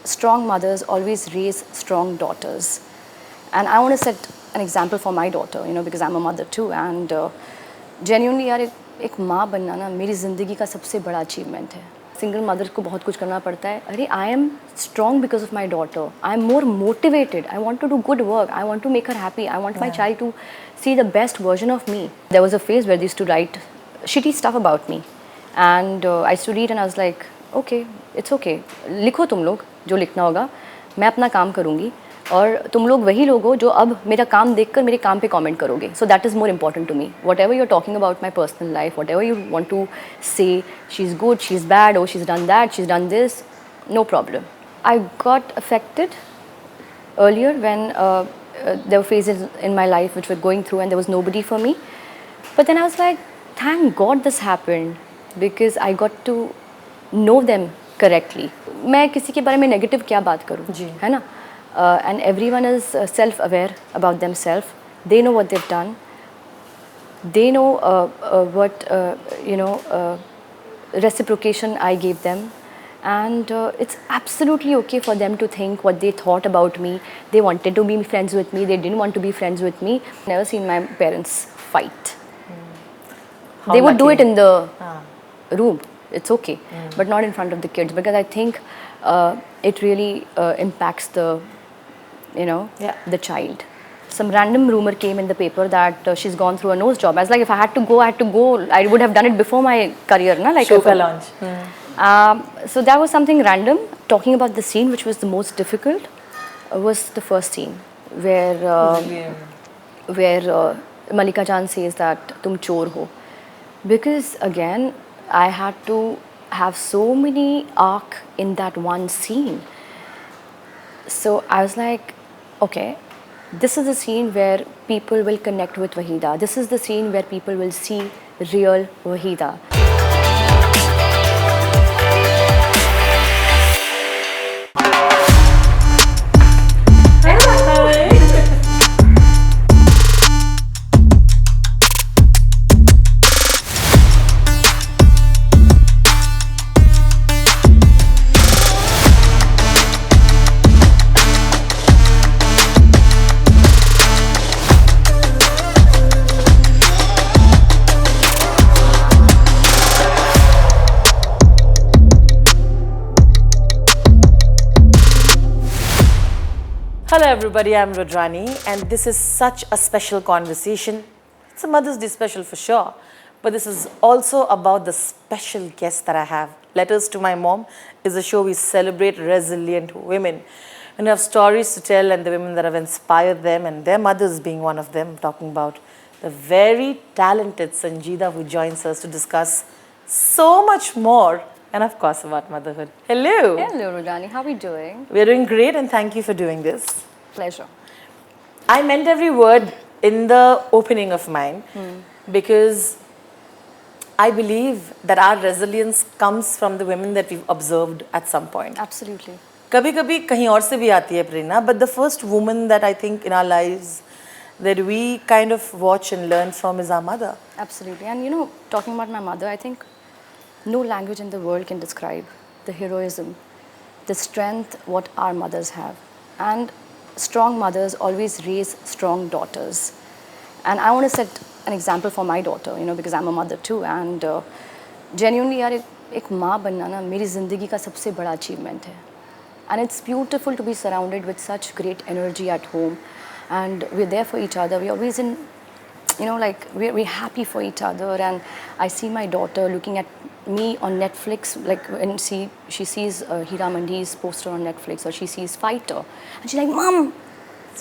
strong mothers always raise strong daughters. And I want to set an example for my daughter, because I'm a mother too. And genuinely यार एक माँ बनना ना मेरी ज़िंदगी का सबसे बड़ा अचीवमेंट है. सिंगल मदर को बहुत कुछ करना पड़ता है. अरे I am strong because of my daughter. I am more motivated. I want to do good work. I want to make her happy. I want my child to see the best version of me. There was a phase where they used to write shitty stuff about me. And I used to read and I was like, okay, it's okay. लिखो तुम लोग जो लिखना होगा. मैं अपना काम करूँगी. और तुम लोग वही लोग हो जो अब मेरा काम देखकर मेरे काम पे कमेंट करोगे. So that is more important to me. Whatever you are talking about my personal life, whatever you want to say she is good, she is bad, oh she is done that, she is done this, no problem. I got affected earlier when there were phases in my life which were going through and there was nobody for me. But then I was like, thank God this happened because I got to know them correctly. मैं किसी के बारे में negative क्या बात करूँ, है ना? And everyone is self-aware about themselves. They know what they've done. They know what reciprocation I gave them. And it's absolutely okay for them to think what they thought about me. They wanted to be friends with me. They didn't want to be friends with me. Never seen my parents fight. They would do it in the room. It's okay, but not in front of the kids because I think it really impacts the child. Some random rumor came in the paper that she's gone through a nose job. I was like, if I had to go, I had to go. I would have done it before my career, na? Like Show launch. So that was something random. Talking about the scene which was the most difficult was the first scene where Malika Chan says that tum chor ho. Because again, I had to have so many arc in that one scene. So I was like, okay, this is the scene where people will connect with Waheeda. This is the scene where people will see real Waheeda. Hello everybody, I'm Rudrani and this is such a special conversation. It's a Mother's Day special for sure, but this is also about the special guest that I have. Letters to My Mom is a show we celebrate resilient women and have stories to tell and the women that have inspired them and their mothers being one of them. I'm talking about the very talented Sanjeeda who joins us to discuss so much more and of course about motherhood. Hello! Hello Rudrani, how are we doing? We're doing great and thank you for doing this. Pleasure. I meant every word in the opening of mine because I believe that our resilience comes from the women that we've observed at some point. Absolutely. कभी-कभी कहीं और से भी आती है प्रेरणा, but the first woman that I think in our lives that we kind of watch and learn from is our mother. Absolutely. And talking about my mother, I think no language in the world can describe the heroism, the strength what our mothers have. And strong mothers always raise strong daughters. And I want to set an example for my daughter, because I'm a mother too. And genuinely यार एक माँ बनना ना मेरी ज़िंदगी का सबसे बड़ा achievement है. And it's beautiful to be surrounded with such great energy at home. And we're there for each other. We're always in, we're happy for each other. And I see my daughter looking at me on Netflix, like when she sees Heeramandi's poster on Netflix or she sees Fighter. And she's like, Mom!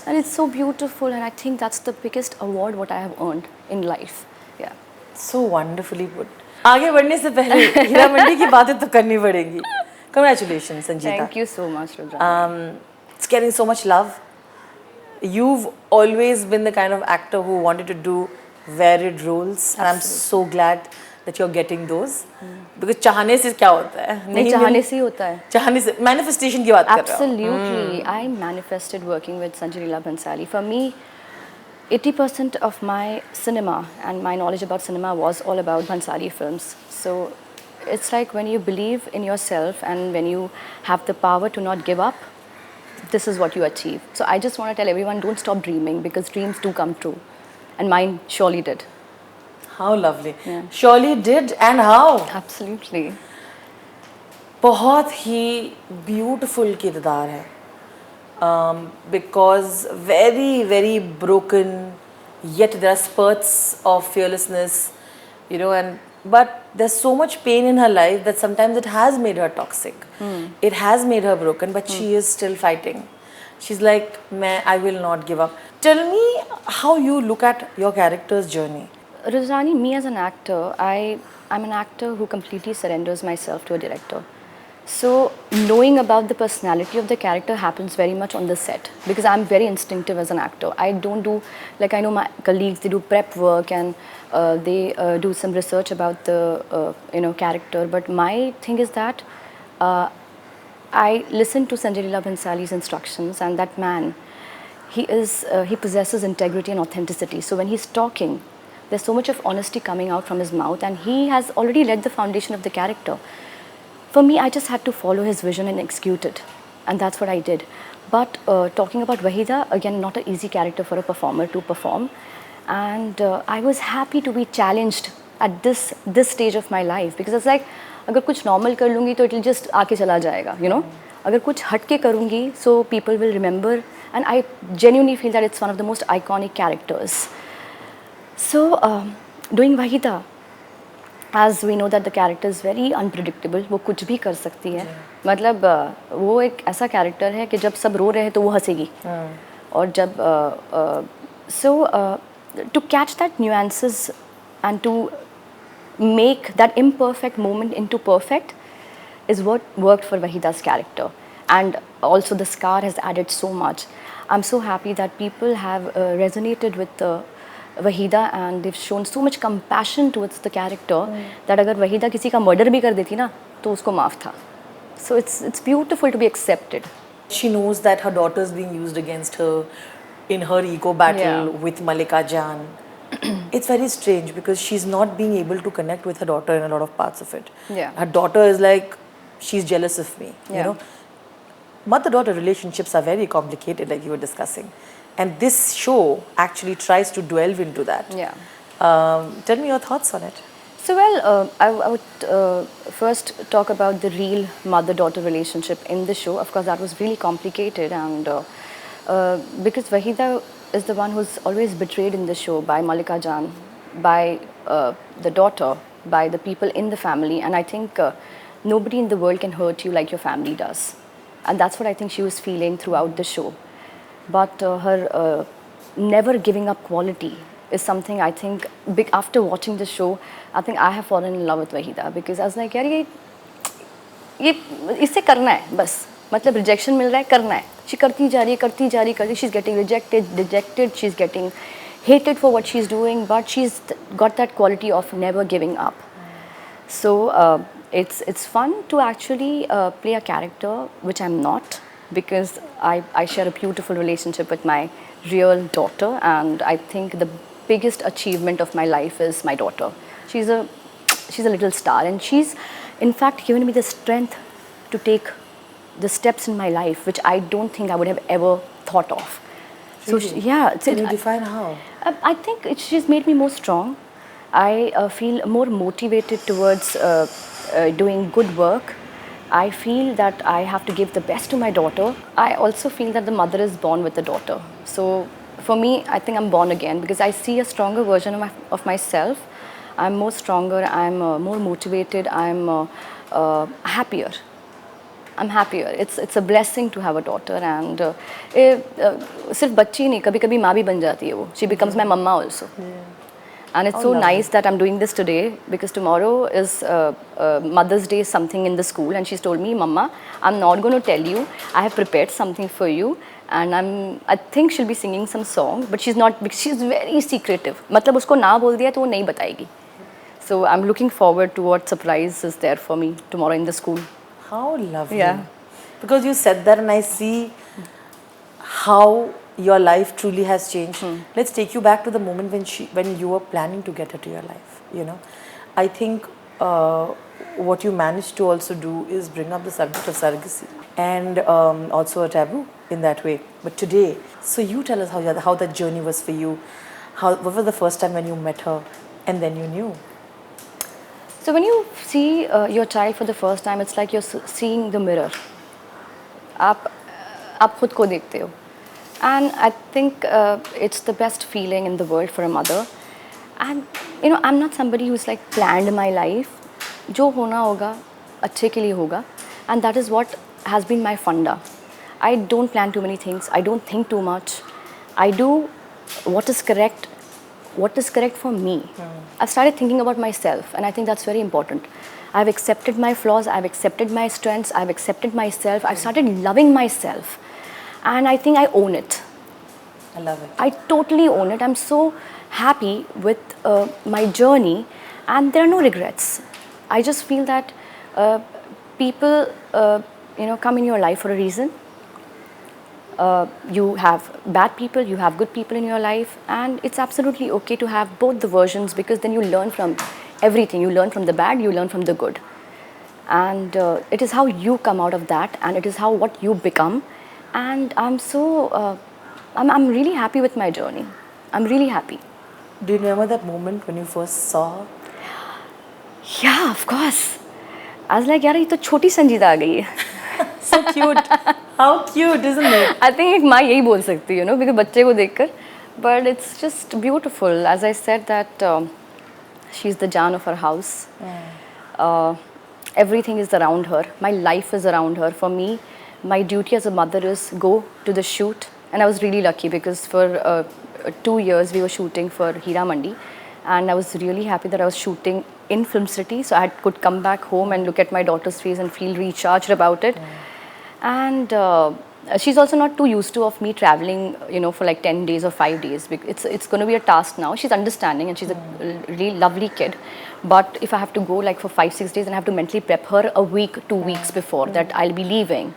And it's so beautiful. And I think that's the biggest award what I have earned in life. Yeah. So wonderfully put. आगे बढ़ने से पहले हीरामंडी की बातें तो करनी पड़ेंगी. Congratulations, Sanjeeda. Thank you so much, Rudra. It's getting so much love. You've always been the kind of actor who wanted to do varied roles. And I'm so glad that you're getting those. Because चाहने से क्या होता है? नहीं चाहने से ही होता है. चाहने से manifestation की बात कर रहा हूँ. Absolutely. I manifested working with Sanjay Leela Bhansali. For me, 80% of my cinema and my knowledge about cinema was all about Bhansali films. So it's like when you believe in yourself and when you have the power to not give up, this is what you achieve. So I just want to tell everyone, don't stop dreaming, because dreams do come true. And mine surely did. How lovely. Yeah. Surely did, and how? Absolutely. बहुत ही beautiful किरदार है. Because very, very broken, yet there are spurts of fearlessness, you know, but there's so much pain in her life that sometimes it has made her toxic. It has made her broken, but she is still fighting. She's like, I will not give up. Tell me how you look at your character's journey. Rajani, me as an actor, I'm an actor who completely surrenders myself to a director. So knowing about the personality of the character happens very much on the set, because I'm very instinctive as an actor. I don't do, like I know my colleagues, they do prep work and they do some research about the character. But my thing is that I listen to Sanjay Leela Bhansali's instructions, and that man, he possesses integrity and authenticity. So when he's talking, there's so much of honesty coming out from his mouth, and he has already laid the foundation of the character. For me, I just had to follow his vision and execute it, and that's what I did. But talking about Waheeda, again, not an easy character for a performer to perform, and I was happy to be challenged at this stage of my life, because it's like, अगर कुछ normal कर लूँगी तो it will just आके चला जाएगा, you know. अगर कुछ हट के करूँगी, so people will remember, and I genuinely feel that it's one of the most iconic characters. So doing Waheeda, as we know that the character is very unpredictable, वो कुछ भी कर सकती है. मतलब वो एक ऐसा character है कि जब सब रो रहे हैं तो वो हंसेगी. और जब to catch that nuances and to make that imperfect moment into perfect is what worked for Waheeda's character. And also the scar has added so much. I'm so happy that people have resonated with Waheeda, and they've shown so much compassion towards the character that अगर Waheeda किसी का murder भी कर देती ना तो उसको माफ था. So it's beautiful to be accepted. She knows that her daughter is being used against her in her ego battle with Malika Jan. It's very strange because she's not being able to connect with her daughter in a lot of parts of it. Yeah. Her daughter is like, she's jealous of me, you know. Mother-daughter relationships are very complicated, like you were discussing. And this show actually tries to delve into that. Yeah. Tell me your thoughts on it. So well, I would first talk about the real mother-daughter relationship in the show. Of course, that was really complicated, and because Waheeda is the one who's always betrayed in the show by Malika Jan, by the daughter, by the people in the family, and I think nobody in the world can hurt you like your family does. And that's what I think she was feeling throughout the show. But her never giving up quality is something I think, after watching the show, I think I have fallen in love with Waheeda, because I was like, यार ये इससे करना है बस, मतलब rejection मिल रहा है, करना है. She करती जा रही है, she's getting rejected, she's getting hated for what she's doing, but she's got that quality of never giving up. So it's fun to actually play a character which I'm not, because I share a beautiful relationship with my real daughter, and I think the biggest achievement of my life is my daughter. She's a little star, and she's in fact given me the strength to take the steps in my life which I don't think I would have ever thought of. Really? So yeah, can you define how? I think she's made me more strong. I feel more motivated towards doing good work. I feel that I have to give the best to my daughter. I also feel that the mother is born with the daughter. So for me, I think I'm born again, because I see a stronger version of myself. I'm more stronger, I'm more motivated, I'm happier. I'm happier. It's a blessing to have a daughter, and सिर्फ बच्ची नहीं, कभी-कभी माँ भी बन जाती है वो. She becomes my mama also. And it's so nice that I'm doing this today, because tomorrow is Mother's Day, something in the school, and she's told me, Mama, I'm not going to tell you. I have prepared something for you, and I think she'll be singing some song, but she's not, because she's very secretive. मतलब उसको ना बोल दिया तो वो नहीं बताएगी. So I'm looking forward to what surprise is there for me tomorrow in the school. How lovely. Yeah. Because you said that and I see how your life truly has changed. Let's take you back to the moment when you were planning to get her to your life, you know. I think what you managed to also do is bring up the subject of surrogacy and also a taboo in that way. But today, so you tell us how that journey was for you. What was the first time when you met her and then you knew? So when you see your child for the first time, it's like you're seeing the mirror. आप आप खुद को देखते हो. And I think it's the best feeling in the world for a mother. And you know, I'm not somebody who's like planned my life. जो होना होगा अच्छे के लिए होगा. And that is what has been my funda. I don't plan too many things. I don't think too much. I do what is correct for me. I've started thinking about myself, and I think that's very important. I've accepted my flaws, I've accepted my strengths, I've accepted myself, I've started loving myself, and I think I own it. I love it. I totally own it. I'm so happy with my journey, and there are no regrets. I just feel that people, come in your life for a reason. You have bad people, you have good people in your life, and it's absolutely okay to have both the versions, because then you learn from everything. You learn from the bad, you learn from the good, and it is how you come out of that, and it is how what you become. And I'm really happy with my journey. I'm really happy. Do you remember that moment when you first saw her? Yeah, of course. I was like, यार ये तो छोटी संजीदा आ गई है. So cute. How cute, isn't it? I think एक माँ यही बोल सकती है, because बच्चे को देखकर. But it's just beautiful. As I said that she's the jaan of her house. Everything is around her. My life is around her. For me, my duty as a mother is go to the shoot. And I was really lucky because for 2 years we were shooting for Heeramandi. And I was really happy that I was shooting in Film City. So I could come back home and look at my daughter's face and feel recharged about it. And she's also not too used to of me traveling, for like 10 days or 5 days. It's going to be a task now. She's understanding, and she's a really lovely kid. But if I have to go like for 5-6 days, then I have to mentally prep her a week, 2 weeks before that I'll be leaving.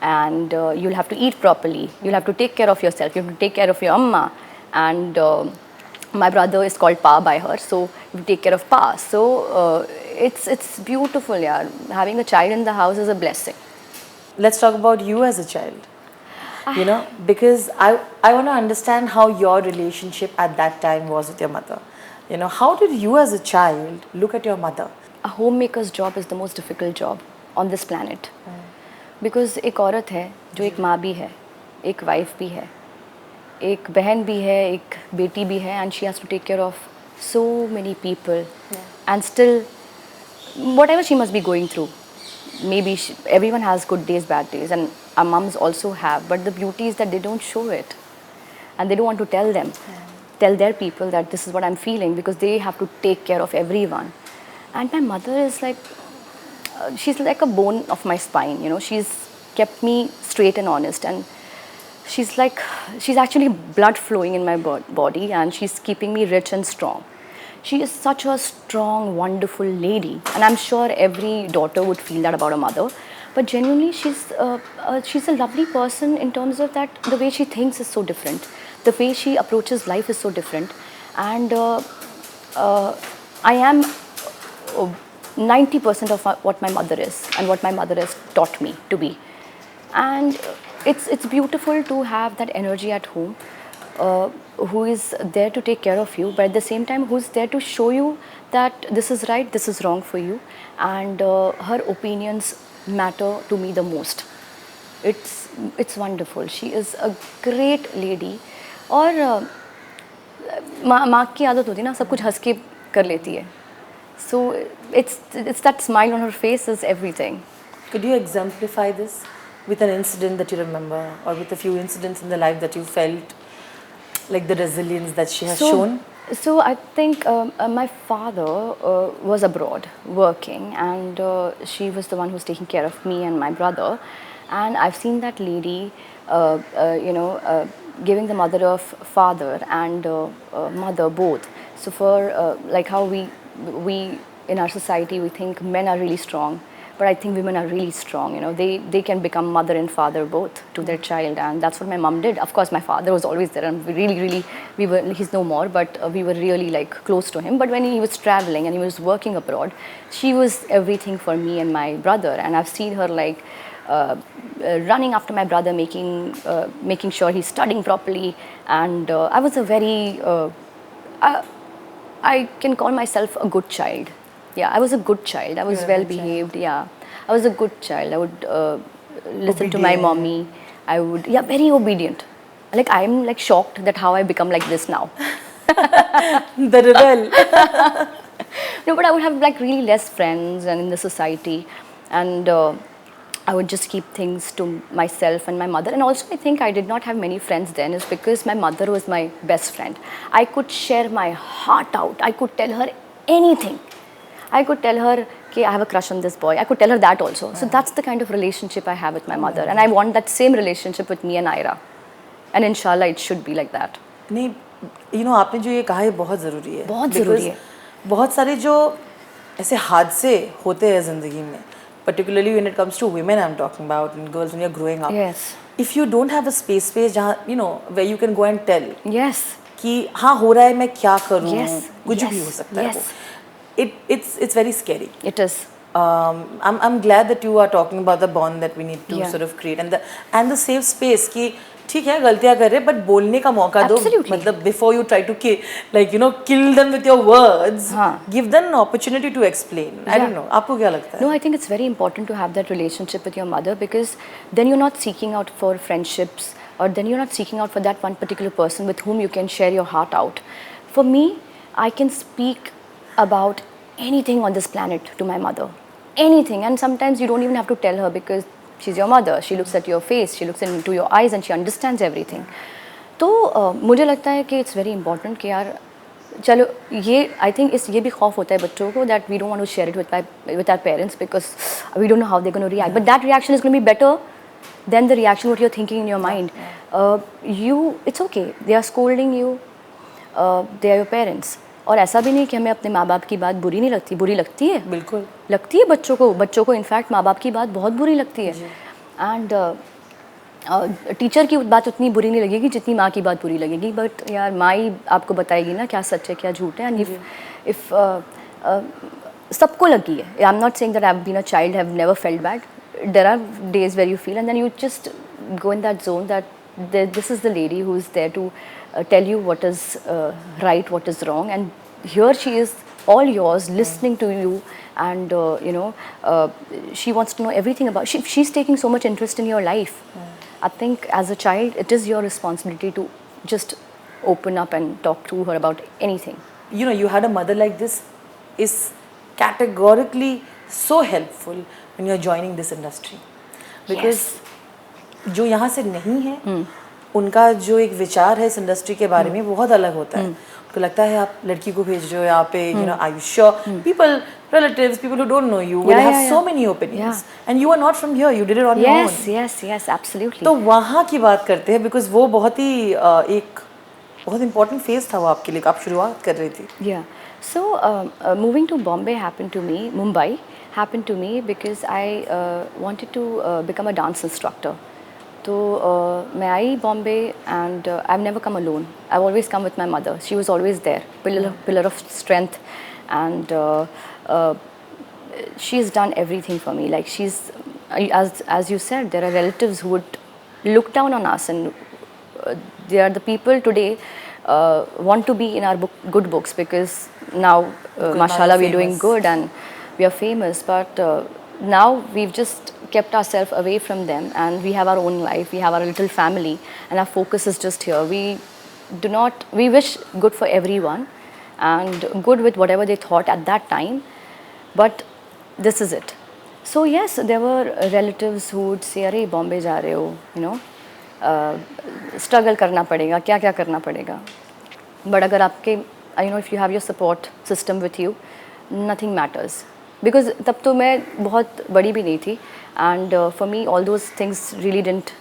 And you'll have to eat properly. You'll have to take care of yourself. You have to take care of your amma. And my brother is called Pa by her, so you take care of Pa. So it's beautiful, yeah. Having a child in the house is a blessing. Let's talk about you as a child. Because I want to understand how your relationship at that time was with your mother. How did you as a child look at your mother? A homemaker's job is the most difficult job on this planet. Because एक औरत है जो एक माँ भी है, एक wife भी है, एक बहन भी है, एक बेटी भी है, and she has to take care of so many people. And still, whatever she must be going through, maybe everyone has good days, bad days, and our mums also have, but the beauty is that they don't show it, and they don't want to tell their people that this is what I'm feeling, because they have to take care of everyone. And my mother is like, she's like a bone of my spine, she's kept me straight and honest, and she's actually blood flowing in my body, and she's keeping me rich and strong. She is such a strong, wonderful lady, and I'm sure every daughter would feel that about a mother. But genuinely, she's a lovely person in terms of that the way she thinks is so different, the way she approaches life is so different, and I am 90% of what my mother is and what my mother has taught me to be, and it's beautiful to have that energy at home. Who is there to take care of you, but at the same time who's there to show you that this is right, this is wrong for you, and her opinions matter to me the most. It's wonderful. She is a great lady, और माँ की आदत होती है ना, सब कुछ हंस के कर लेती है. So it's that smile on her face is everything. Could you exemplify this with an incident that you remember, or with a few incidents in the life that you felt like the resilience that she has shown? So I think my father was abroad working, and she was the one who was taking care of me and my brother. And I've seen that lady, giving the mother of father and mother both. So for like how we in our society we think men are really strong, but I think women are really strong. They can become mother and father both to their child, and that's what my mom did. Of course, my father was always there, and he's no more, but we were really like close to him. But when he was traveling and he was working abroad, she was everything for me and my brother, and I've seen her like running after my brother, making sure he's studying properly, and I was a very I can call myself a good child. Yeah, I was a good child. I was You're a well good child. behaved. Yeah, I was a good child. I would listen to my Obedient. mommy. I would, yeah, very obedient. Like I'm like shocked that how I become like this now. The rebel. No, but I would have like really less friends and in the society, and I would just keep things to myself and my mother. And also, I think I did not have many friends then, is because my mother was my best friend. I could share my heart out. I could tell her anything. I could tell her, okay, I have a crush on this boy. I could tell her that also. So that's the kind of relationship I have with my mother, and I want that same relationship with me and Ira. And inshallah, it should be like that. नहीं, आपने जो ये कहा है बहुत ज़रूरी है. बहुत ज़रूरी है. Because बहुत सारे जो ऐसे हादसे होते हैं ज़िंदगी में, particularly when it comes to women, I'm talking about, and girls when you're growing up. Yes. If you don't have a space जहाँ where you can go and tell Yes. कि हाँ हो रहा है, मैं क्या करूँ, Yes. कुछ भी Yes. हो सकता है Yes. वो. It's very scary. It is. I'm glad that you are talking about the bond that we need to Yeah. sort of create and the safe space कि ठीक है गलतियाँ कर रहे बट बोलने का मौका दो. Absolutely. मतलब before you try to kill them with your words, हाँ. give them an opportunity to explain. I don't know. आपको क्या लगता है? No, I think it's very important to have that relationship with your mother, because then you're not seeking out for friendships, or then you're not seeking out for that one particular person with whom you can share your heart out. For me, I can speak about anything on this planet to my mother. Anything. And sometimes you don't even have to tell her, because she's your mother. She looks at your face, she looks into your eyes, and she understands everything. तो मुझे लगता है कि it's very important कि यार चलो ये I think ये भी खौफ होता है बच्चों को, that we don't want to share it with our parents because we don't know how they're going to react. But that reaction is going to be better than the reaction what you're thinking in your mind. It's okay. They are scolding you. They are your parents. और ऐसा भी नहीं कि हमें अपने माँ बाप की बात बुरी नहीं लगती. बुरी लगती है. बिल्कुल. लगती है बच्चों को इनफैक्ट माँ बाप की बात बहुत बुरी लगती है. एंड टीचर की बात उतनी बुरी नहीं लगेगी जितनी माँ की बात बुरी लगेगी. बट यार माँ ही आपको बताएगी ना क्या सच है क्या झूठ है. एंड इफ सबको लगी है. I am not saying that I have been a child, have never felt bad. There are days where you feel and then you just go in that zone that this is the lady who is there to tell you what is right, what is wrong, and here she is all yours, listening to you, and she wants to know everything about. She's taking so much interest in your life. I think as a child it is your responsibility to just open up and talk to her about anything. You had a mother like this is categorically so helpful when you're joining this industry, because जो यहाँ से नहीं है उनका जो एक विचार है इस इंडस्ट्री के बारे में बहुत अलग होता है. उनको लगता है आप लड़की को भेज रहे हो यहाँ पे, are you sure? People, relatives, people who don't know you will have so many opinions, and you are not from here, you did it on your own. Yes, absolutely. तो वहाँ की बात करते हैं, because वो बहुत ही एक बहुत important phase था वो आपके लिए, आप शुरुआत कर रही थी. Yeah. So moving to Mumbai happened to me because I wanted to become a dance instructor. तो मैं आई Bombay and I have never come alone. I have always come with my mother. She was always there, pillar of strength, and she's done everything for me. Like she's, as you said, there are relatives who would look down on us, and they are the people today want to be in our good books, because now mashallah we're doing good and we are famous, but now we've just kept ourselves away from them, and we have our own life, we have our little family, and our focus is just here. We wish good for everyone and good with whatever they thought at that time, but this is it. So yes, there were relatives who would say, अरे बॉम्बे जा रहे हो, struggle करना पड़ेगा, क्या क्या करना पड़ेगा. But अगर आपके, if you have your support system with you, nothing matters. Because तब तो मैं बहुत बड़ी भी नहीं थी, and for me all those things really didn't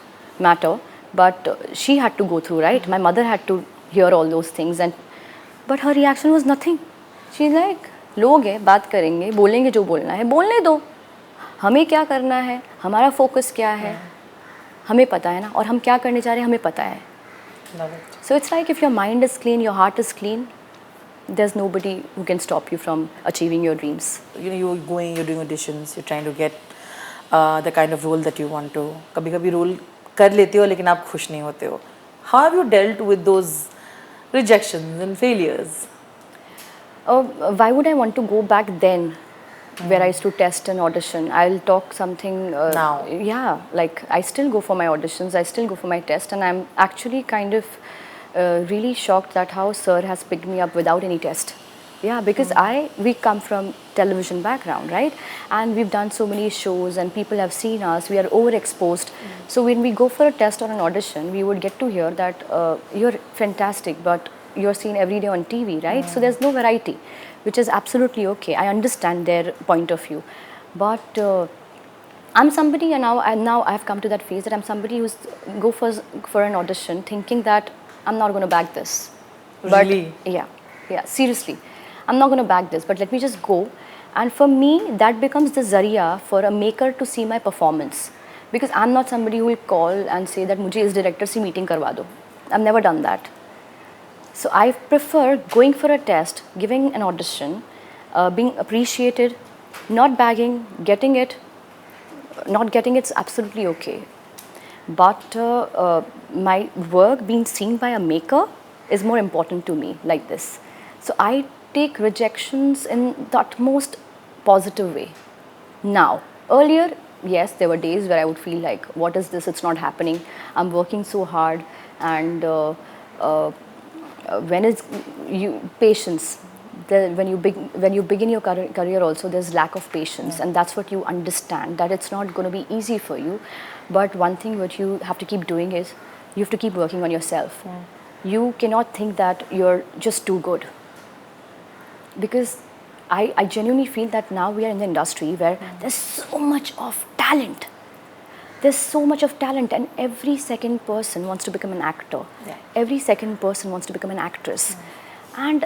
matter, but she had to go through, right? My mother had to hear all those things, but her reaction was nothing. She's like, लोग हैं, बात करेंगे, बोलेंगे जो बोलना है, बोलने दो. हमें क्या करना है, हमारा फोकस क्या है, हमें पता है ना, और हम क्या करने जा रहे हैं हमें पता है. Love it. So it's like if your mind is clean, your heart is clean, there's nobody who can stop you from achieving your dreams. You know, you're going, you're doing auditions, you're trying to get the kind of role that you want to. कभी कभी role कर लेते हो लेकिन आप खुश नहीं होते हो. How have you dealt with those rejections and failures? Why would I want to go back then, where I used to test an audition? I'll talk something Now. Yeah, like I still go for my auditions, I still go for my test, and I'm actually kind of really shocked that how sir has picked me up without any test. Yeah, because we come from television background, right? And we've done so many shows and people have seen us, we are overexposed. So when we go for a test or an audition, we would get to hear that you're fantastic, but you're seen every day on TV, right? So there's no variety, which is absolutely okay. I understand their point of view. But I'm somebody, and now I've come to that phase that I'm somebody who's go for an audition thinking that I'm not going to bag this. Really? But yeah, seriously. I'm not going to bag this, but let me just go. And for me, that becomes the zaria for a maker to see my performance. Because I'm not somebody who will call and say that mujhe is director se meeting karwa do. I've never done that. So I prefer going for a test, giving an audition, being appreciated, not bagging, getting it. Not getting it's absolutely okay. But my work being seen by a maker is more important to me, like this. So I take rejections in the utmost positive way. Now, earlier, yes, there were days where I would feel like, what is this? It's not happening. I'm working so hard, and when is patience? When you begin your career also, there's lack of patience, and that's what you understand, that it's not going to be easy for you. But one thing what you have to keep doing is you have to keep working on yourself. You cannot think that you're just too good, because I genuinely feel that now we are in the industry where there's so much of talent. There's so much of talent, and every second person wants to become an actor. Yeah. Every second person wants to become an actress. And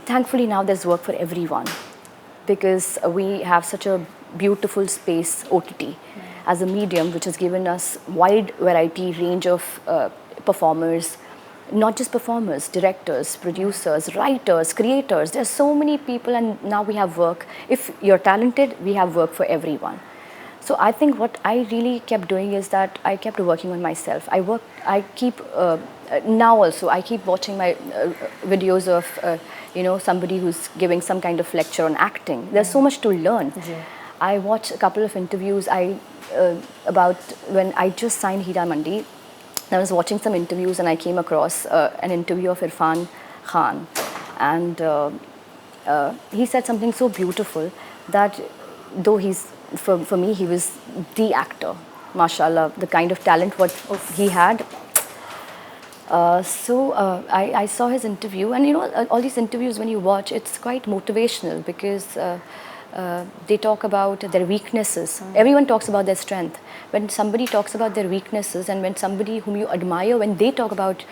thankfully now there's work for everyone, because we have such a beautiful space, OTT, as a medium which has given us wide variety range of performers, not just performers, directors, producers, writers, creators. There's so many people, and now we have work. If you're talented, we have work for everyone. So I think what I really kept doing is that I kept working on myself. Now also I keep watching my videos of somebody who's giving some kind of lecture on acting. There's so much to learn. I watched a couple of interviews about when I just signed Heeramandi. I was watching some interviews and I came across an interview of Irfan Khan, and he said something so beautiful that though for me he was the actor, mashallah, the kind of talent what he had. I saw his interview, and all these interviews when you watch, it's quite motivational, because they talk about their weaknesses. Everyone talks about their strength. When somebody talks about their weaknesses, and when somebody whom you admire, when they talk about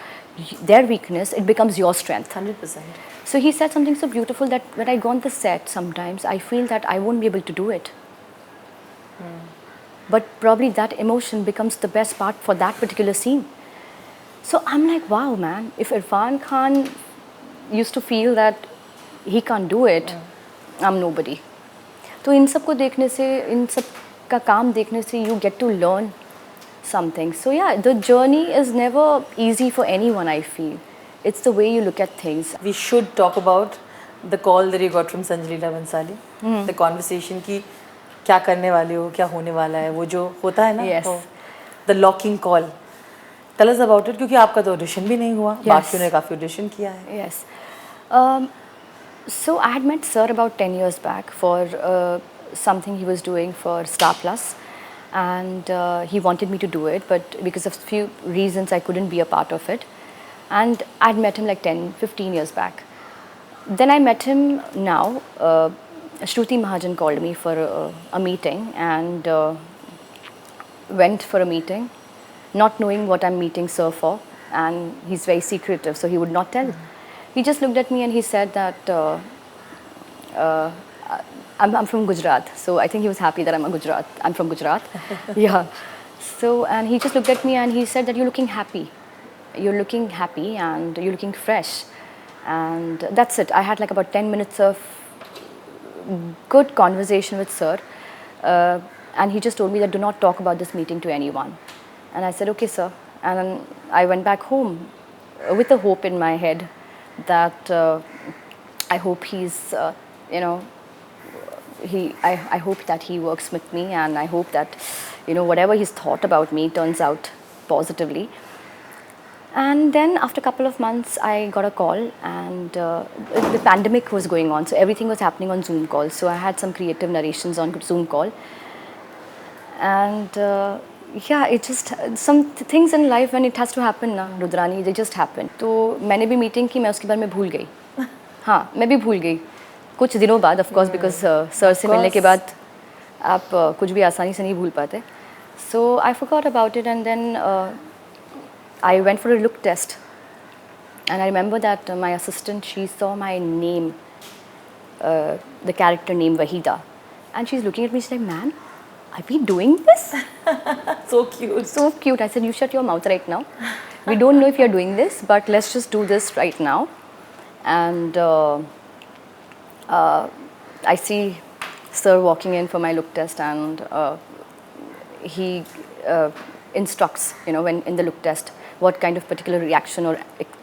their weakness, it becomes your strength. 100%. So he said something so beautiful that when I go on the set, sometimes I feel that I won't be able to do it. But probably that emotion becomes the best part for that particular scene. So I'm like, wow, man, if Irfan Khan used to feel that he can't do it, I'm nobody. तो इन सब को देखने से, इन सब का काम देखने से, you get to learn something. So yeah, the journey is never easy for anyone, I feel. It's the way you look at things. We should talk about the call that you got from Sanjay Leela Bhansali. The conversation की क्या करने वाले हो, क्या होने वाला है, वो जो होता है ना, Yes. The locking call. Tell us about it, क्योंकि आपका तो audition भी नहीं हुआ, बाकियों ने काफ़ी audition किया है. Yes. So I had met Sir about 10 years back for something he was doing for Star Plus, and he wanted me to do it, but because of few reasons I couldn't be a part of it. And I'd met him like 10-15 years back. Then I met him now. Shruti Mahajan called me for a meeting, and went for a meeting, not knowing what I'm meeting Sir for, and he's very secretive, so he would not tell. He just looked at me and he said that I'm from Gujarat, so I think he was happy that I'm from Gujarat. Yeah. So, and he just looked at me and he said that you're looking happy. You're looking happy and you're looking fresh. And that's it. I had like about 10 minutes of good conversation with sir. And he just told me that do not talk about this meeting to anyone. And I said, okay, sir. And then I went back home with a hope in my head that I hope he's, I hope that he works with me, and I hope that, whatever he's thought about me turns out positively. And then after a couple of months, I got a call, and the pandemic was going on, so everything was happening on Zoom calls. So I had some creative narrations on Zoom call. And yeah, it just, some things in life when it has to happen na, Rudrani, they just happen. तो मैंने भी meeting की, मैं उसके बारे में भूल गई. हाँ, मैं भी भूल गई. कुछ दिनों बाद, of course, because सर से मिलने के बाद आप कुछ भी आसानी से नहीं भूल पाते. So I forgot about it, and then I went for a look test. And I remember that my assistant, she saw my name, the character name Wahida. And she's looking at me, she's like, man, are we doing this? So cute. So cute. I said, you shut your mouth right now. We don't know if you're doing this, but let's just do this right now. And I see sir walking in for my look test, and he instructs, when in the look test, what kind of particular reaction or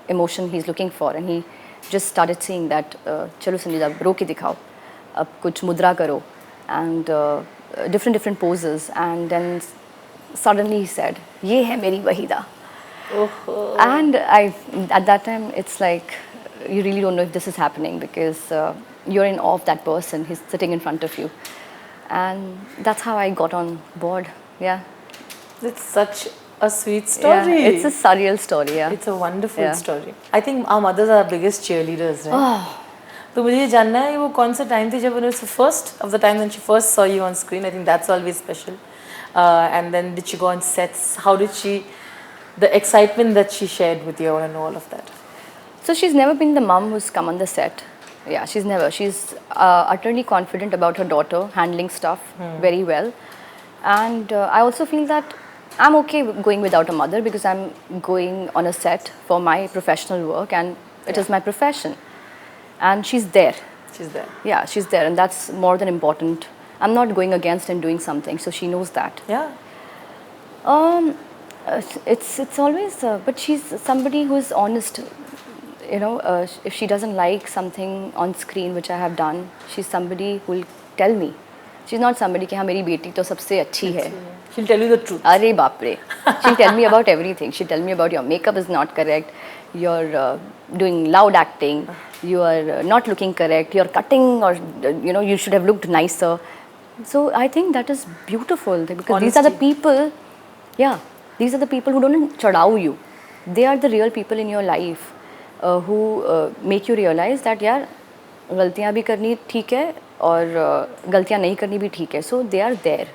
emotion he's looking for. And he just started saying that, chalo Sanjeeda, ro ke dikhao, ab kuch mudra karo, and different poses. And then suddenly he said, ye hai meri Wahida. Oh. And at that time, it's like, you really don't know if this is happening, because you're in awe of that person. He's sitting in front of you. And that's how I got on board. Yeah. It's such a sweet story. Yeah, it's a surreal story. Yeah. It's a wonderful Yeah. story. I think our mothers are our biggest cheerleaders, right? Oh. तो मुझे ये जानना है वो कौन सा time थी जब उन्होंने first of the time when she first saw you on screen. I think that's always special. And then did she go on sets? How did she, the excitement that she shared with you, I want to know all of that. So she's never been the mom who's come on the set. Yeah, she's never. She's utterly confident about her daughter, handling stuff very well. And I also feel that I'm okay going without a mother, because I'm going on a set for my professional work, and it is my profession. And she's there. She's there. Yeah, she's there, and that's more than important. I'm not going against and doing something, so she knows that. Yeah. It's always, but she's somebody who's honest. If she doesn't like something on screen which I have done, she's somebody who will tell me. She's not somebody कि हाँ मेरी बेटी तो सबसे अच्छी है. She'll tell you the truth. अरे बाप रे. She'll tell me about everything. She'll tell me about your makeup is not correct. You're doing loud acting. You are not looking correct. You're cutting, or you should have looked nicer. So I think that is beautiful, because Honesty. these are the people. Yeah, these are the people who don't chadao you. They are the real people in your life who make you realize that यार गलतियाँ भी करनी ठीक है और गलतियाँ नहीं करनी भी ठीक है. So they are there.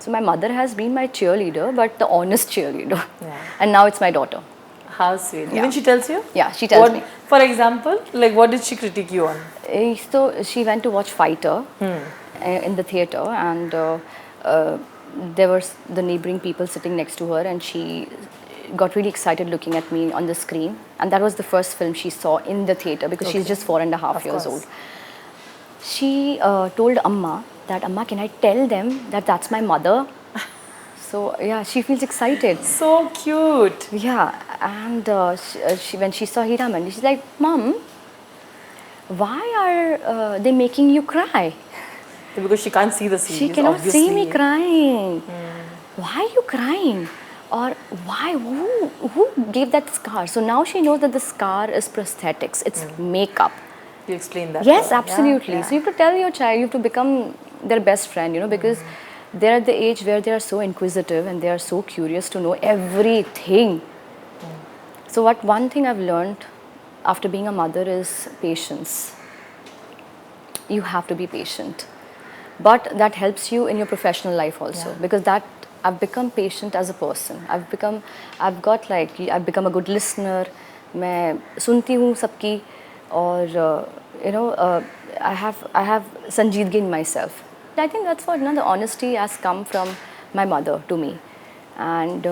So my mother has been my cheerleader, but the honest cheerleader. Yeah. And now it's my daughter. How sweet. Yeah. Even she tells you? Yeah, she tells me. For example, like what did she critique you on? So she went to watch Fighter in the theatre, and there were the neighboring people sitting next to her, and she got really excited looking at me on the screen. And that was the first film she saw in the theatre, because she's just 4.5 years old. She told Amma that, Amma, can I tell them that that's my mother? So yeah, she feels excited. So cute. Yeah, and when she saw Heeramandi, she's like, Mom, why are they making you cry? Because she can't see the series. She cannot obviously. see me crying. Why are you crying? Or why? Who gave that scar? So now she knows that the scar is prosthetics. It's makeup. You explain that. Yes, absolutely. Yeah. So you have to tell your child, you have to become their best friend, because they're at the age where they are so inquisitive and they are so curious to know everything. So one thing I've learned after being a mother is patience. You have to be patient. But that helps you in your professional life also, because that I've become patient as a person. I've become a good listener. मैं सुनती हूँ सबकी, और I have Sanjeedgi in myself. I think that's what, the honesty has come from my mother to me, and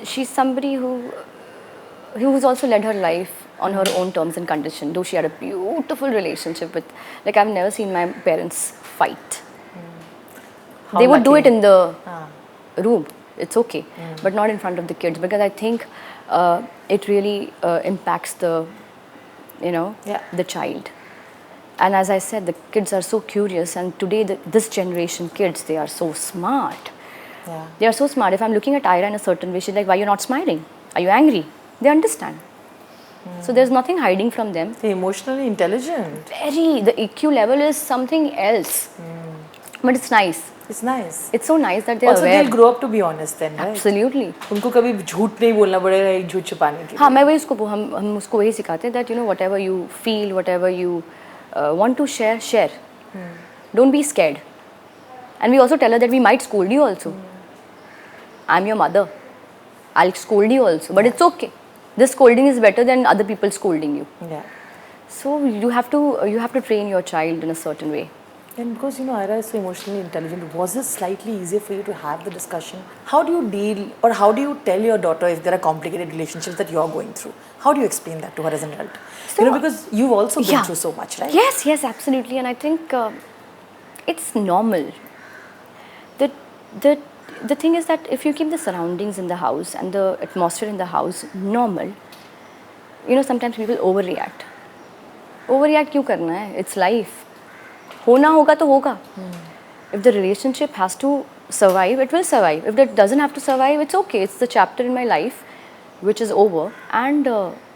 she's somebody who's also led her life on her own terms and condition. Though she had a beautiful relationship with, like, I've never seen my parents fight. They would do it in the room. It's okay, but not in front of the kids, because I think it really impacts the, the child. And as I said, the kids are so curious, and today this generation kids, they are so smart. Yeah. They are so smart. If I'm looking at Ira in a certain way, she's like, "Why you're not smiling? Are you angry?" They understand. So there's nothing hiding from them. They're emotionally intelligent. Very. The EQ level is something else. But it's nice. It's nice. It's so nice that they're Also, aware. they'll grow up to be honest then, right? Absolutely. उनको कभी झूठ नहीं बोलना पड़ेगा एक झूठ छुपाने के लिए. हाँ, मैं वही उसको हम उसको वही सिखाते हैं that whatever you feel, whatever you want to share. Don't be scared. And we also tell her that we might scold you also. I'm your mother. I'll scold you also, but it's okay. This scolding is better than other people scolding you. Yeah. So you have to train your child in a certain way. And because Ira is so emotionally intelligent, was it slightly easier for you to have the discussion? How do you deal, or how do you tell your daughter if there are complicated relationships that you're going through? How do you explain that to her as an adult? So, because you've also been through so much, right? Yes, absolutely. And I think it's normal. The thing is that if you keep the surroundings in the house and the atmosphere in the house normal, sometimes people overreact. Overreact क्यों करना है? It's life. होना होगा तो होगा. If the relationship has to survive, it will survive. If it doesn't have to survive, it's okay. It's the chapter in my life which is over, and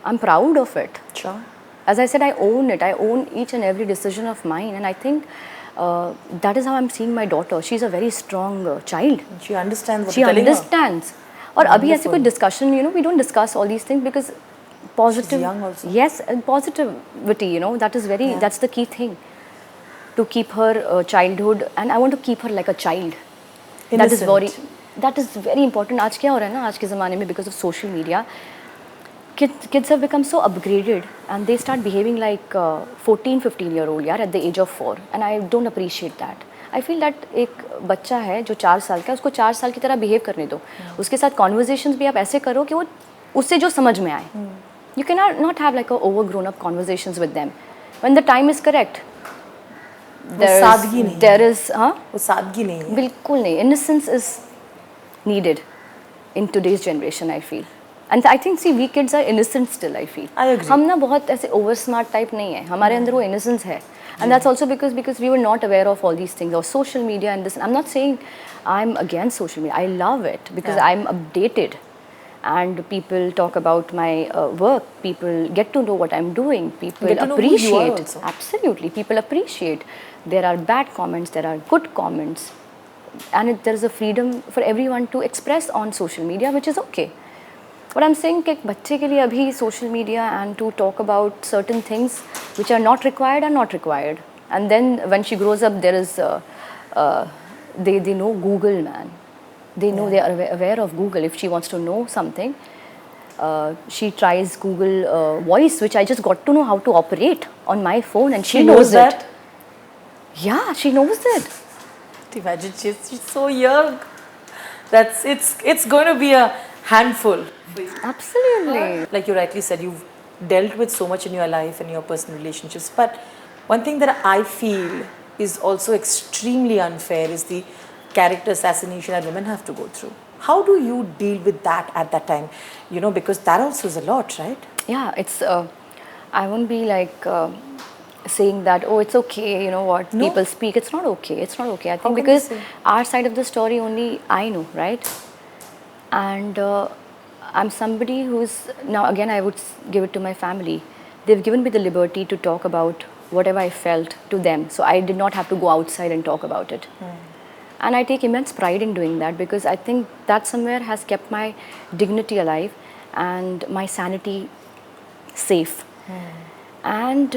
I'm proud of it. Sure. As I said, I own it. I own each and every decision of mine, and I think that is how I'm seeing my daughter. She's a very strong child. She understands what she you're telling understands. और अभी ऐसे कोई discussion, we don't discuss all these things because positive. She's young also. Yes, and positivity. That is very. That's the key thing. To keep her childhood, and I want to keep her like a child. Innocent. That is very important. आज क्या हो रहा है ना, आज के ज़माने में, because of social media, kids have become so upgraded and they start behaving like 14-15-year-old at the age of 4, and I don't appreciate that. I feel that एक बच्चा है जो 4 साल का, उसको 4 साल की तरह behave करने दो. उसके साथ conversations भी आप ऐसे करो कि वो उससे जो समझ में आए. You cannot not have like a overgrown up conversations with them. When the time is correct, सादगी नहीं. There is, वो सादगी नहीं है. बिल्कुल नहीं. Innocence is needed in today's generation, I feel. And I think, see, we kids are innocent still, I feel. I agree. हम ना बहुत ऐसे over smart type नहीं है. हमारे अंदर वो innocence है. And that's also because we were not aware of all these things, or social media and this. I'm not saying I'm against social media. I love it because I'm updated. And people talk about my work. People get to know what I'm doing. People get to know appreciate. who you are also. Absolutely, people appreciate. There are bad comments. There are good comments, and there is a freedom for everyone to express on social media, which is okay. But I'm saying कि एक बच्चे के लिए अभी social media and to talk about certain things which are not required. And then when she grows up, there is they know Google, man. They know, they are aware of Google. If she wants to know something, she tries Google Voice, which I just got to know how to operate on my phone, and she knows that? it. Yeah, she knows it. Imagine she's so young. It's going to be a handful. Absolutely. Like you rightly said, you've dealt with so much in your life and your personal relationships. But one thing that I feel is also extremely unfair is the character assassination that women have to go through. How do you deal with that at that time? Because that also is a lot, right? Yeah, it's. I won't be like saying that, oh, it's okay, what people speak. It's not okay. It's not okay. I think because our side of the story only I know, right? And I'm somebody who's, now again I would give it to my family. They've given me the liberty to talk about whatever I felt to them. So I did not have to go outside and talk about it. And I take immense pride in doing that because I think that somewhere has kept my dignity alive and my sanity safe. And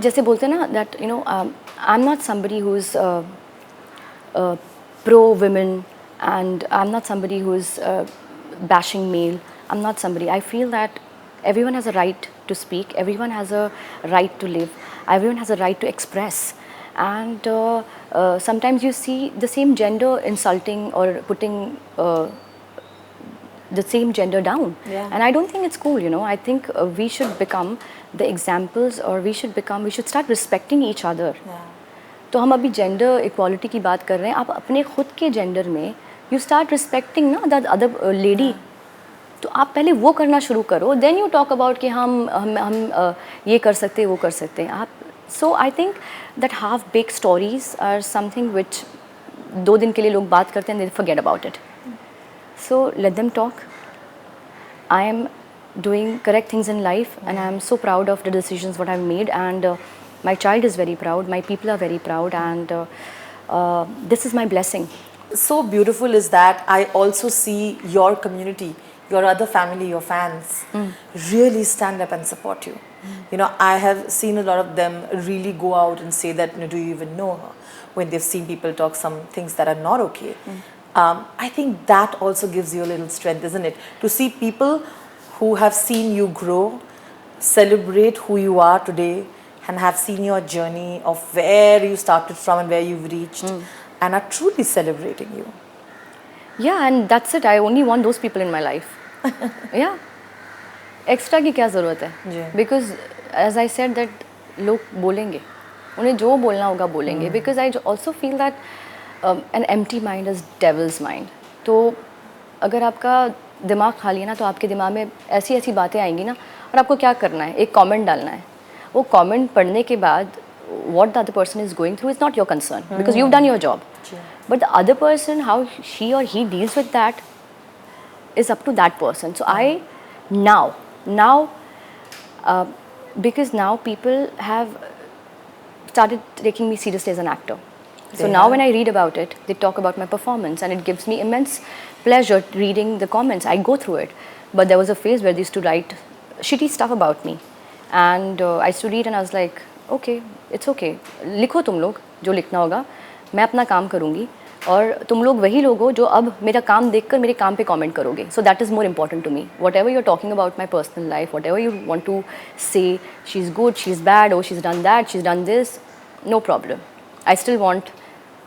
जैसे बोलते हैं ना that I'm not somebody who's pro women and I'm not somebody who's bashing male. I'm not somebody. I feel that Everyone has a right to speak. Everyone has a right to live. Everyone has a right to express. And sometimes you see the same gender insulting or putting the same gender down. Yeah. And I don't think it's cool, you know. I think we should become the examples, or we should start respecting each other. Yeah. तो हम अभी gender equality की बात कर रहे हैं, आप अपने खुद के जेंडर में यू स्टार्ट रिस्पेक्टिंग ना दैट अदर लेडी. तो आप पहले वो करना शुरू करो, देन यू टॉक अबाउट कि हम ये कर सकते हैं, वो कर सकते हैं आप. So I think that half baked stories are something which 2 दिन के लिए लोग बात करते हैं, they forget about it. So let them talk. I am doing correct things in life, and I am so proud of the decisions what I've made, and my child is very proud, my people are very proud, and this is my blessing. So beautiful is that I also see your community, your other family, your fans really stand up and support you. You know, I have seen a lot of them really go out and say that, you know, do you even know her? When they've seen people talk some things that are not okay. I think that also gives you a little strength, isn't it? To see people who have seen you grow, celebrate who you are today, and have seen your journey of where you started from and where you've reached, and are truly celebrating you. Yeah, and that's it. I only want those people in my life. Yeah. Extra की क्या ज़रूरत है? Because as I said that लोग बोलेंगे, उन्हें जो बोलना होगा बोलेंगे. Because I also feel that an empty mind is devil's mind. तो अगर आपका दिमाग खाली है ना, तो आपके दिमाग में ऐसी ऐसी बातें आएंगी ना, और आपको क्या करना है, एक कमेंट डालना है. वो कमेंट पढ़ने के बाद what the other person is going through is not your concern, because you've done your job. But the other person, how she or he deals with that is up to that person. So I now because now people have started taking me seriously as an actor. So now when I read about it, they talk about my performance, and it gives me immense pleasure reading the comments. I go through it. But there was a phase where they used to write shitty stuff about me. And I used to read and I was like, okay, it's okay. लिखो तुम लोग जो लिखना होगा, मैं अपना काम करूँगी, और तुम लोग वही लोग हो जो अब मेरा काम देखकर मेरे काम पे कमेंट करोगे. So that is more important to me. Whatever you're talking about my personal life, whatever you want to say, she's good, she's bad, oh she's done that, she's done this, no problem. I still want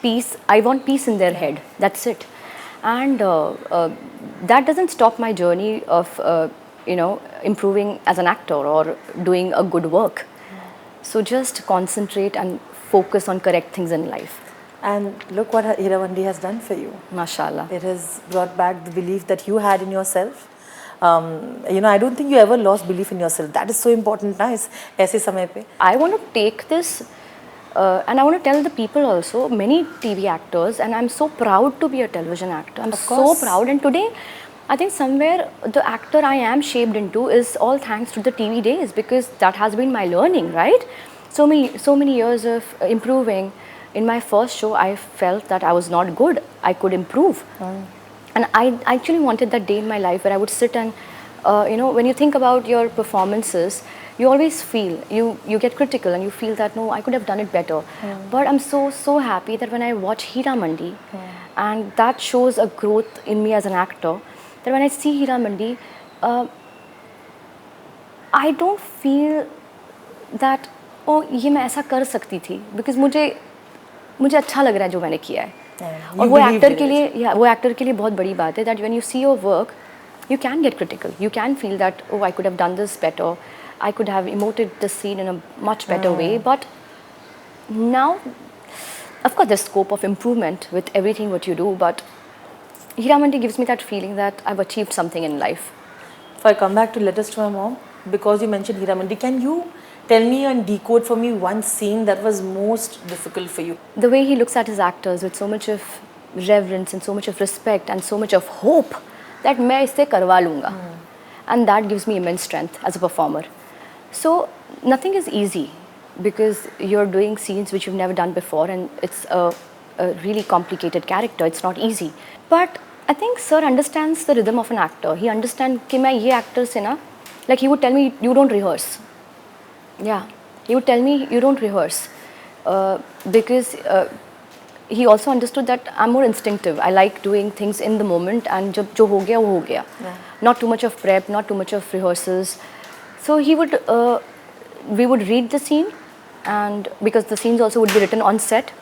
peace. I want peace in their head. That's it. And that doesn't stop my journey of you know, improving as an actor or doing a good work. So just concentrate and focus on correct things in life. And look what Heeramandi has done for you. Mashallah. It has brought back the belief that you had in yourself. You know, I don't think you ever lost belief in yourself. That is so important. Nice. ऐसे समय पे. I want to take this and I want to tell the people also, many TV actors, and I'm so proud to be a television actor. I'm so proud. And today, I think somewhere the actor I am shaped into is all thanks to the TV days, because that has been my learning, right? So many years of improving. In my first show, I felt that I was not good. I could improve. And I actually wanted that day in my life where I would sit and, you know, when you think about your performances, you always feel, you get critical and you feel that, no, I could have done it better. But I'm so happy that when I watch Heeramandi, and that shows a growth in me as an actor, that when I see Heeramandi, I don't feel that, oh, ये मैं ऐसा कर सकती थी, because मुझे अच्छा लग रहा है जो मैंने किया है. और वो एक्टर के लिए बहुत बड़ी बात है, that when you see your work, you can get critical. You can feel that, oh, I could have done this better. I could have emoted this scene in a much better way. But now, of course, there's scope of improvement with everything what you do. But Heeramandi gives me that feeling that I've achieved something in life. If I come back to Letters to My Mom, because you mentioned Heeramandi, can you tell me and decode for me one scene that was most difficult for you? The way he looks at his actors with so much of reverence and so much of respect and so much of hope that मैं इससे करवा लूँगा. And that gives me immense strength as a performer. So nothing is easy, because you're doing scenes which you've never done before, and it's a really complicated character. It's not easy. But I think Sir understands the rhythm of an actor. He understands कि मैं ये actor से ना, like he would tell me, you don't rehearse. Yeah, he would tell me, you don't rehearse, because he also understood that I'm more instinctive. I like doing things in the moment, and जब जो हो गया वो हो गया. Not too much of prep, not too much of rehearsals. So we would read the scene, and because the scenes also would be written on set,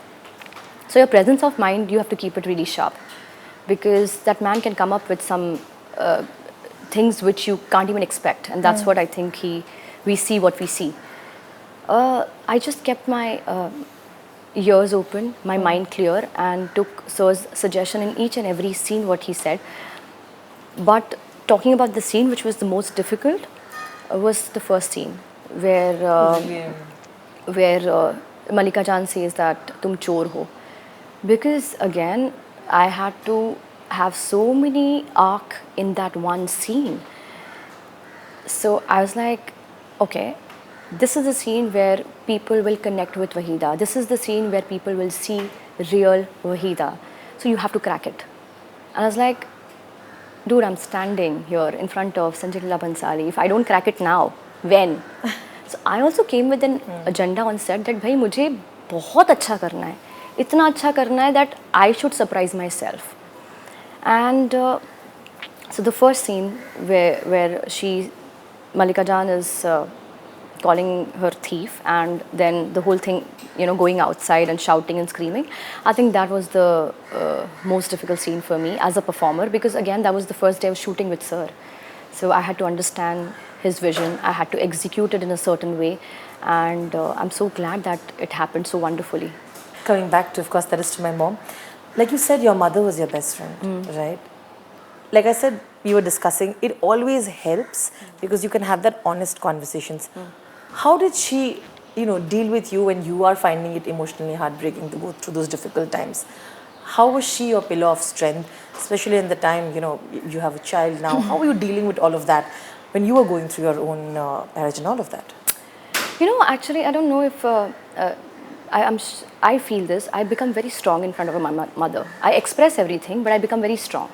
so your presence of mind, you have to keep it really sharp, because that man can come up with some things which you can't even expect, and that's what I think we see what we see. I just kept my ears open, my mind clear, and took Sir's suggestion in each and every scene what he said. But talking about the scene which was the most difficult was the first scene where Malika Jan says that tum chor ho, because again I had to have so many arc in that one scene. So I was like, okay, this is the scene where people will connect with Wahida. This is the scene where people will see real Wahida. So you have to crack it. And I was like, dude, I'm standing here in front of Sanjay Leela Bhansali. If I don't crack it now, when? So I also came with an agenda on set that भाई मुझे बहुत अच्छा करना है, इतना अच्छा करना है that I should surprise myself. And so the first scene where Malika Jan is calling her thief, and then the whole thing, going outside and shouting and screaming. I think that was the most difficult scene for me as a performer, because again, that was the first day I was shooting with Sir. So I had to understand his vision. I had to execute it in a certain way, and I'm so glad that it happened so wonderfully. Coming back to, of course, that is to my mom. Like you said, your mother was your best friend, right? Like I said, we were discussing, it always helps because you can have that honest conversations. How did she, deal with you when you are finding it emotionally heartbreaking to go through those difficult times? How was she your pillar of strength, especially in the time, you have a child now? How were you dealing with all of that when you were going through your own marriage and all of that? Actually, I don't know if I feel this. I become very strong in front of my mother. I express everything, but I become very strong.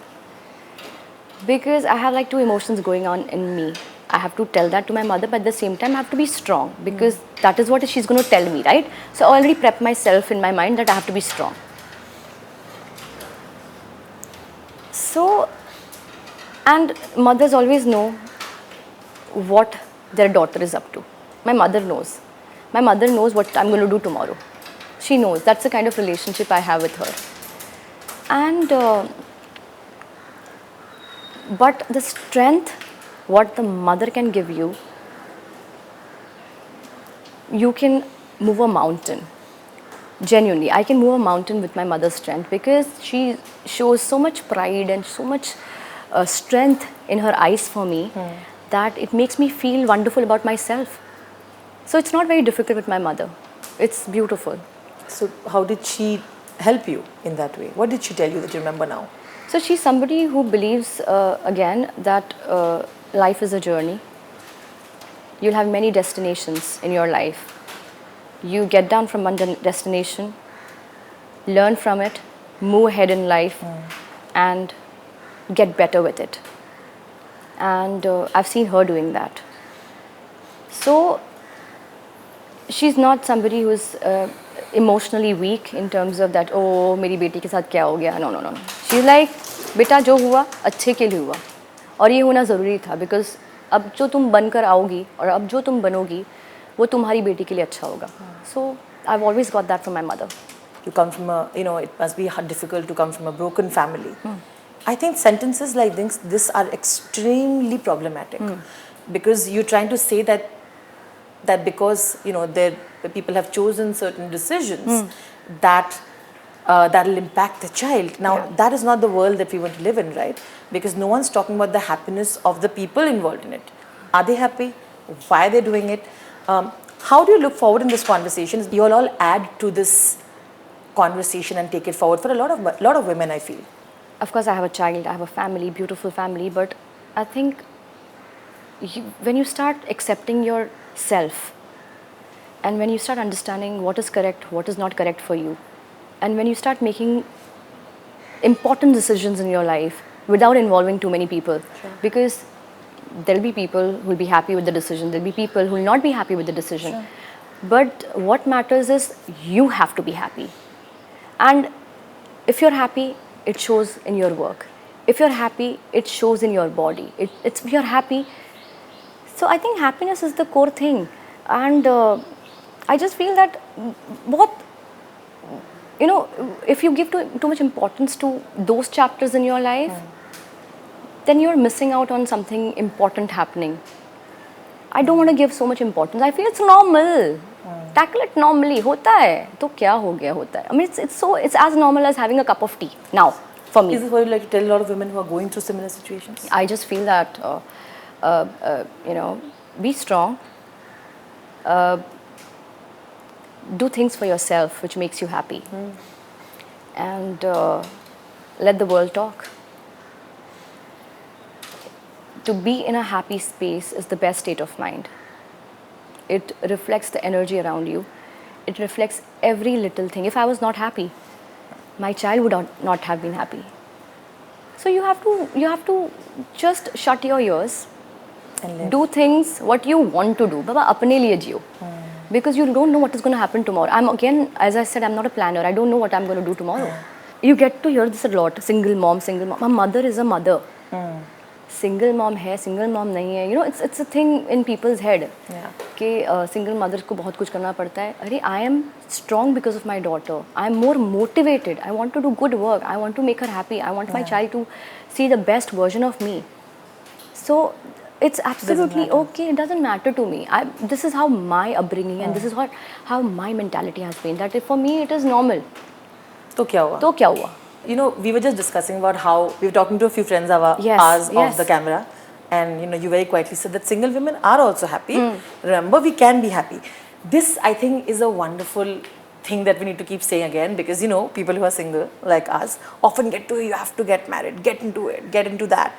Because I have like two emotions going on in me. I have to tell that to my mother, but at the same time I have to be strong, because that is what she's going to tell me, right? So I already prep myself in my mind that I have to be strong. So, and mothers always know what their daughter is up to. My mother knows. My mother knows what I'm going to do tomorrow. She knows. That's the kind of relationship I have with her. And but the strength what the mother can give you, you can move a mountain. Genuinely, I can move a mountain with my mother's strength, because she shows so much pride and so much strength in her eyes for me that it makes me feel wonderful about myself. So it's not very difficult with my mother. It's beautiful. So how did she help you in that way? What did she tell you that you remember now? So she's somebody who believes, again, that life is a journey. You'll have many destinations in your life. You get down from one destination, learn from it, move ahead in life, and get better with it. And I've seen her doing that. So she's not somebody who's emotionally weak in terms of that, oh, मेरी बेटी के साथ क्या हो गया? No. She's like, बेटा जो हुआ अच्छे के लिए हुआ, और ये होना ज़रूरी था, because अब जो तुम बनकर आओगी और अब जो तुम बनोगी वो तुम्हारी बेटी के लिए अच्छा होगा. So I've always got that from my mother. You come from a, it must be difficult to come from a broken family. I think sentences like this are extremely problematic, because you're trying to say that because the people have chosen certain decisions that'll impact the child. Now that is not the world that we want to live in, right? Because no one's talking about the happiness of the people involved in it. Are they happy? Why are they doing it? How do you look forward in this conversation? You'll all add to this conversation and take it forward for a lot of women, I feel. Of course, I have a child, I have a family, beautiful family, but I think when you start accepting yourself, and when you start understanding what is correct, what is not correct for you, and when you start making important decisions in your life without involving too many people, because there'll be people who will be happy with the decision, there'll be people who will not be happy with the decision. But what matters is you have to be happy. And if you're happy, it shows in your work. If you're happy, it shows in your body. If you're happy, So I think happiness is the core thing, and I just feel that बहुत, you know, if you give too much importance to those chapters in your life, then you're missing out on something important happening. I don't want to give so much importance. I feel it's normal. Tackle it normally. होता है तो क्या हो गया होता है. I mean, it's as normal as having a cup of tea now for me. Is this what you like to tell a lot of women who are going through similar situations? I just feel that you know, be strong. Do things for yourself which makes you happy, and let the world talk. To be in a happy space is the best state of mind. It reflects the energy around you. It reflects every little thing. If I was not happy, my child would not have been happy. So you have to just shut your ears and do things what you want to do. Baba, apne liye jiyo. Because you don't know what is going to happen tomorrow. As I said, I'm not a planner. I don't know what I'm going to do tomorrow. You get to hear this a lot. Single mom. My mother is a mother. Single mom है, single mom नहीं है. You know, it's a thing in people's head. कि single mother को बहुत कुछ करना पड़ता है. अरे, I am strong because of my daughter. I am more motivated. I want to do good work. I want to make her happy. I want my child to see the best version of me. So it's absolutely okay. It doesn't matter to me. This is how my upbringing and this is how my mentality has been. That for me it is normal. तो क्या हुआ? You know, we were just discussing about how we were talking to a few friends of ours off the camera, and you know, you very quietly said that single women are also happy. Remember, we can be happy. This, I think, is a wonderful thing that we need to keep saying again, because you know, people who are single like us often get to, you have to get married, get into that.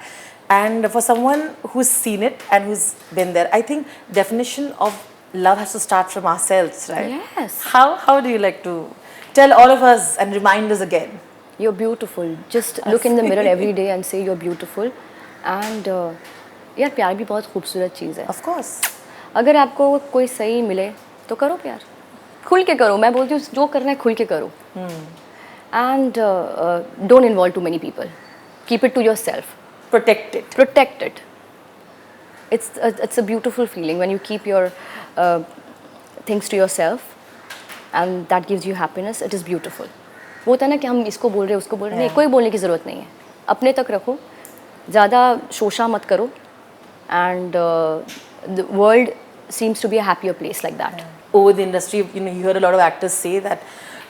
And for someone who's seen it and who's been there, I think definition of love has to start from ourselves, right? Yes. How do you like to tell all of us and remind us again? You're beautiful. Just look in the mirror every day and say you're beautiful. And यार, प्यार भी बहुत खूबसूरत चीज़ है. Of course. अगर आपको कोई सही मिले तो करो प्यार. खुल के करो. मैं बोलती हूँ जो करना है खुल के करो. And don't involve too many people. Keep it to yourself. Protect it. It's a beautiful feeling when you keep your things to yourself, and that gives you happiness. It is beautiful. वो होता है ना कि हम इसको बोल रहे हैं उसको बोल रहे हैं, नहीं, कोई बोलने की ज़रूरत नहीं है. अपने तक रखो, ज़्यादा शोशा मत करो, and the world seems to be a happier place like that. Over the industry, you know, you hear a lot of actors say that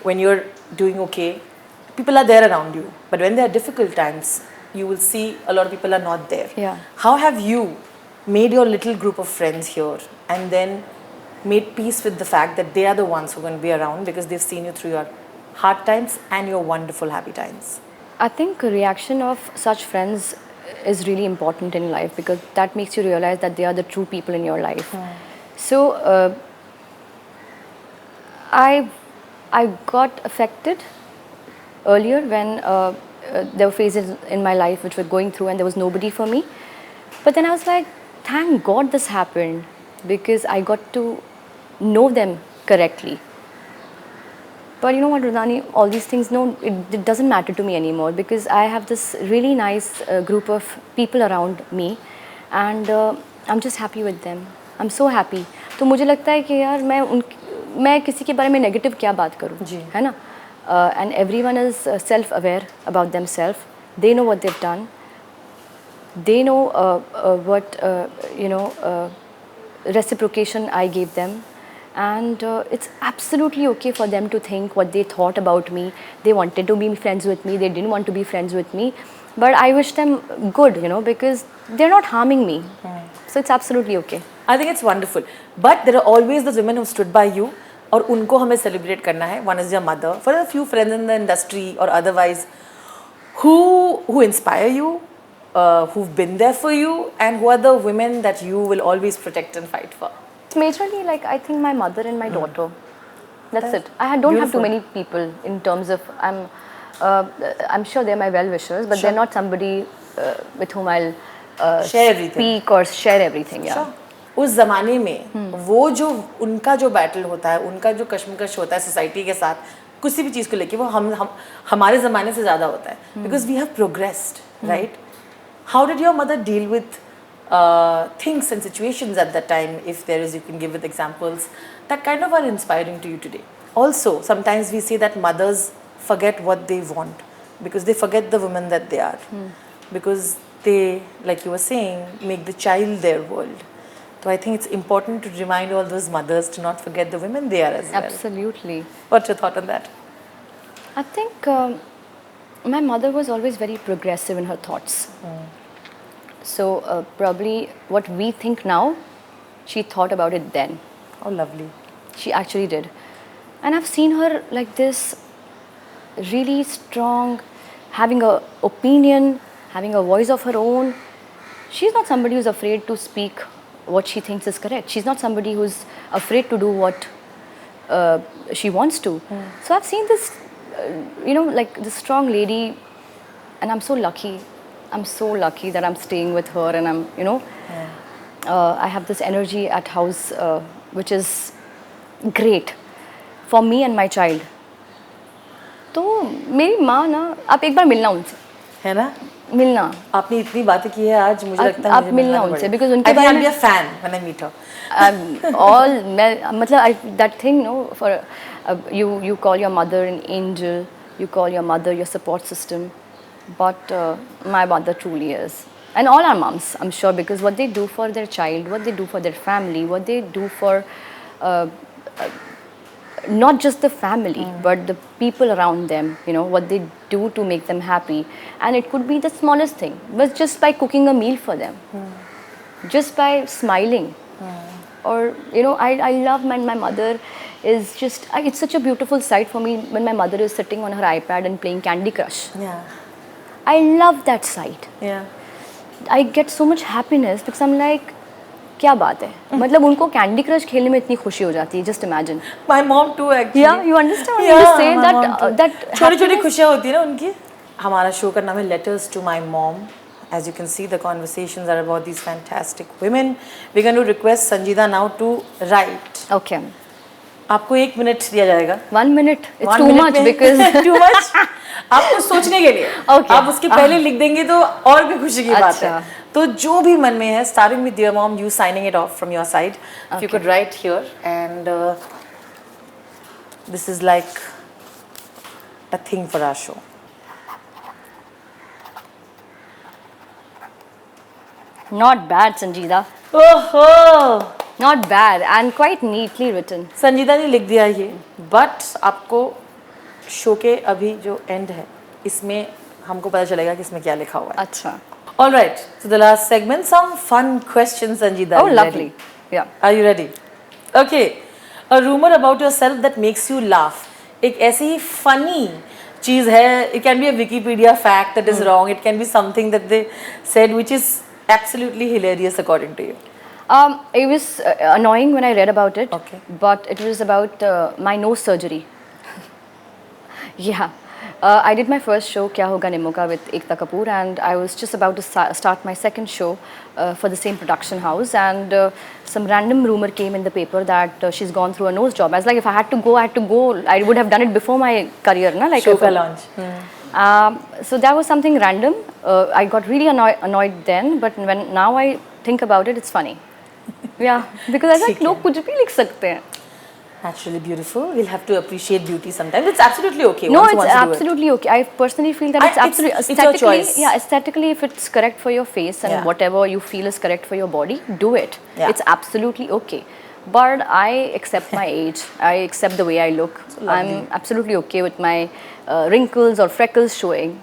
when you're doing okay, people are there around you, but when there are difficult times, you will see a lot of people are not there. Yeah. How have you made your little group of friends here and then made peace with the fact that they are the ones who are going to be around because they've seen you through your hard times and your wonderful happy times? I think a reaction of such friends is really important in life because that makes you realize that they are the true people in your life. So I got affected earlier when there were phases in my life which were going through and there was nobody for me. But then I was like, thank God this happened because I got to know them correctly. But you know what, Rudani, all these things, no, it doesn't matter to me anymore because I have this really nice group of people around me and I'm just happy with them. I'm so happy. तो मुझे लगता है कि यार मैं किसी के बारे में नेगेटिव क्या बात करूँ, है ना? And everyone is self-aware about themselves. They know what they've done. They know what reciprocation I gave them. And it's absolutely okay for them to think what they thought about me. They wanted to be friends with me. They didn't want to be friends with me. But I wish them good, you know, because they're not harming me. So it's absolutely okay. I think it's wonderful. But there are always those women who stood by you और उनको हमें celebrate करना है. One is your mother. For a few friends in the industry or otherwise who inspire you, who've been there for you, and who are the women that you will always protect and fight for? It's majorly like I think my mother and my daughter. That's it. I don't have too many people in terms of I'm sure they're my well-wishers, but they're not somebody with whom I'll share everything. Speak or share everything. Yeah. Sure. उस ज़माने में वो जो उनका जो battle होता है, उनका जो कश्मकश होता है सोसाइटी के साथ किसी भी चीज़ को लेके वो हमारे ज़माने से ज़्यादा होता है because we have progressed, right? How did your mother deal with things and situations at that time, if there is, you can give with examples, that kind of are inspiring to you today? Also, sometimes we say that mothers forget what they want because they forget the woman that they are. Because they, like you were saying, make the child their world. So I think it's important to remind all those mothers to not forget the women they are as well. Absolutely. What's your thought on that? I think my mother was always very progressive in her thoughts. So probably what we think now, she thought about it then. Oh, lovely. She actually did. And I've seen her like this, really strong, having an opinion, having a voice of her own. She's not somebody who's afraid to speak what she thinks is correct. She's not somebody who's afraid to do what she wants to. So I've seen this, like this strong lady, and I'm so lucky. I'm so lucky that I'm staying with her, and I have this energy at house which is great for me and my child. तो मेरी माँ ना, आप एक बार मिलना उनसे, है ना? मिलना. आपने इतनी बातें की है आज, मुझे लगता है आप मिलना उनसे, because उनके बारे में. I think I'll be a fan when I meet her. मतलब that thing, for you call your mother an angel, you call your mother your support system, but my mother truly is, and all our moms, I'm sure, because what they do for their child, what they do for their family, what they do for not just the family, but the people around them, what they do to make them happy. And it could be the smallest thing, but just by cooking a meal for them, just by smiling. Or, I love my mother is just, it's such a beautiful sight for me when my mother is sitting on her iPad and playing Candy Crush. Yeah. I love that sight. Yeah. I get so much happiness because I'm like, क्या बात है, मतलब उनको candy crush खेलने में इतनी खुशी हो जाती है, just imagine. My mom too actually. Yeah, you understand what I say, that छोटी-छोटी खुशियाँ होती है ना उनकी. हमारा शो का नाम है Letters to My Mom. As you can see, the conversations are about these fantastic women. We're going to request Sanjeeda now to write. Okay. आपको 1 मिनट दिया जाएगा. 1 minute. It's too much because too much. आपको सोचने के लिए. Okay. आप उसके पहले लिख देंगे तो और भी खुशी की बात है. तो जो भी मन में है, starting with Dear Mom, you signing it off from your side. If you could write here, and this is like a thing for our show. Not bad, Sanjeeda. Oh, not bad and quite neatly written. संजीदा ने लिख दिया ये, but आपको show के अभी जो end है, इसमें हमको पता चलेगा कि इसमें क्या लिखा हुआ है. अच्छा. All right, so the last segment, some fun questions, Sanjeeda. Oh, lovely. Ready? Yeah. Are you ready? Okay. A rumor about yourself that makes you laugh. एक ऐसी ही funny चीज़ है. It can be a Wikipedia fact that is wrong. It can be something that they said which is absolutely hilarious according to you. It was annoying when I read about it. Okay. But it was about my nose surgery. Yeah. I did my first show, Kya Hoga Nimmo Ka, with Ekta Kapoor, and I was just about to start my second show for the same production house, and some random rumor came in the paper that she's gone through a nose job. I was like, if I had to go, I had to go. I would have done it before my career, na? Like show ka launch. So that was something random. I got really annoyed then, but now I think about it, it's funny. Yeah, because I was like, लोग कुछ भी लिख सकते हैं. Naturally beautiful. We'll have to appreciate beauty sometimes. It's absolutely okay. No, it's absolutely okay. I personally feel that it's absolutely aesthetically. It's your choice. Yeah, aesthetically, if it's correct for your face and whatever you feel is correct for your body, do it. Yeah. It's absolutely okay. But I accept my age. I accept the way I look. So I'm absolutely okay with my wrinkles or freckles showing.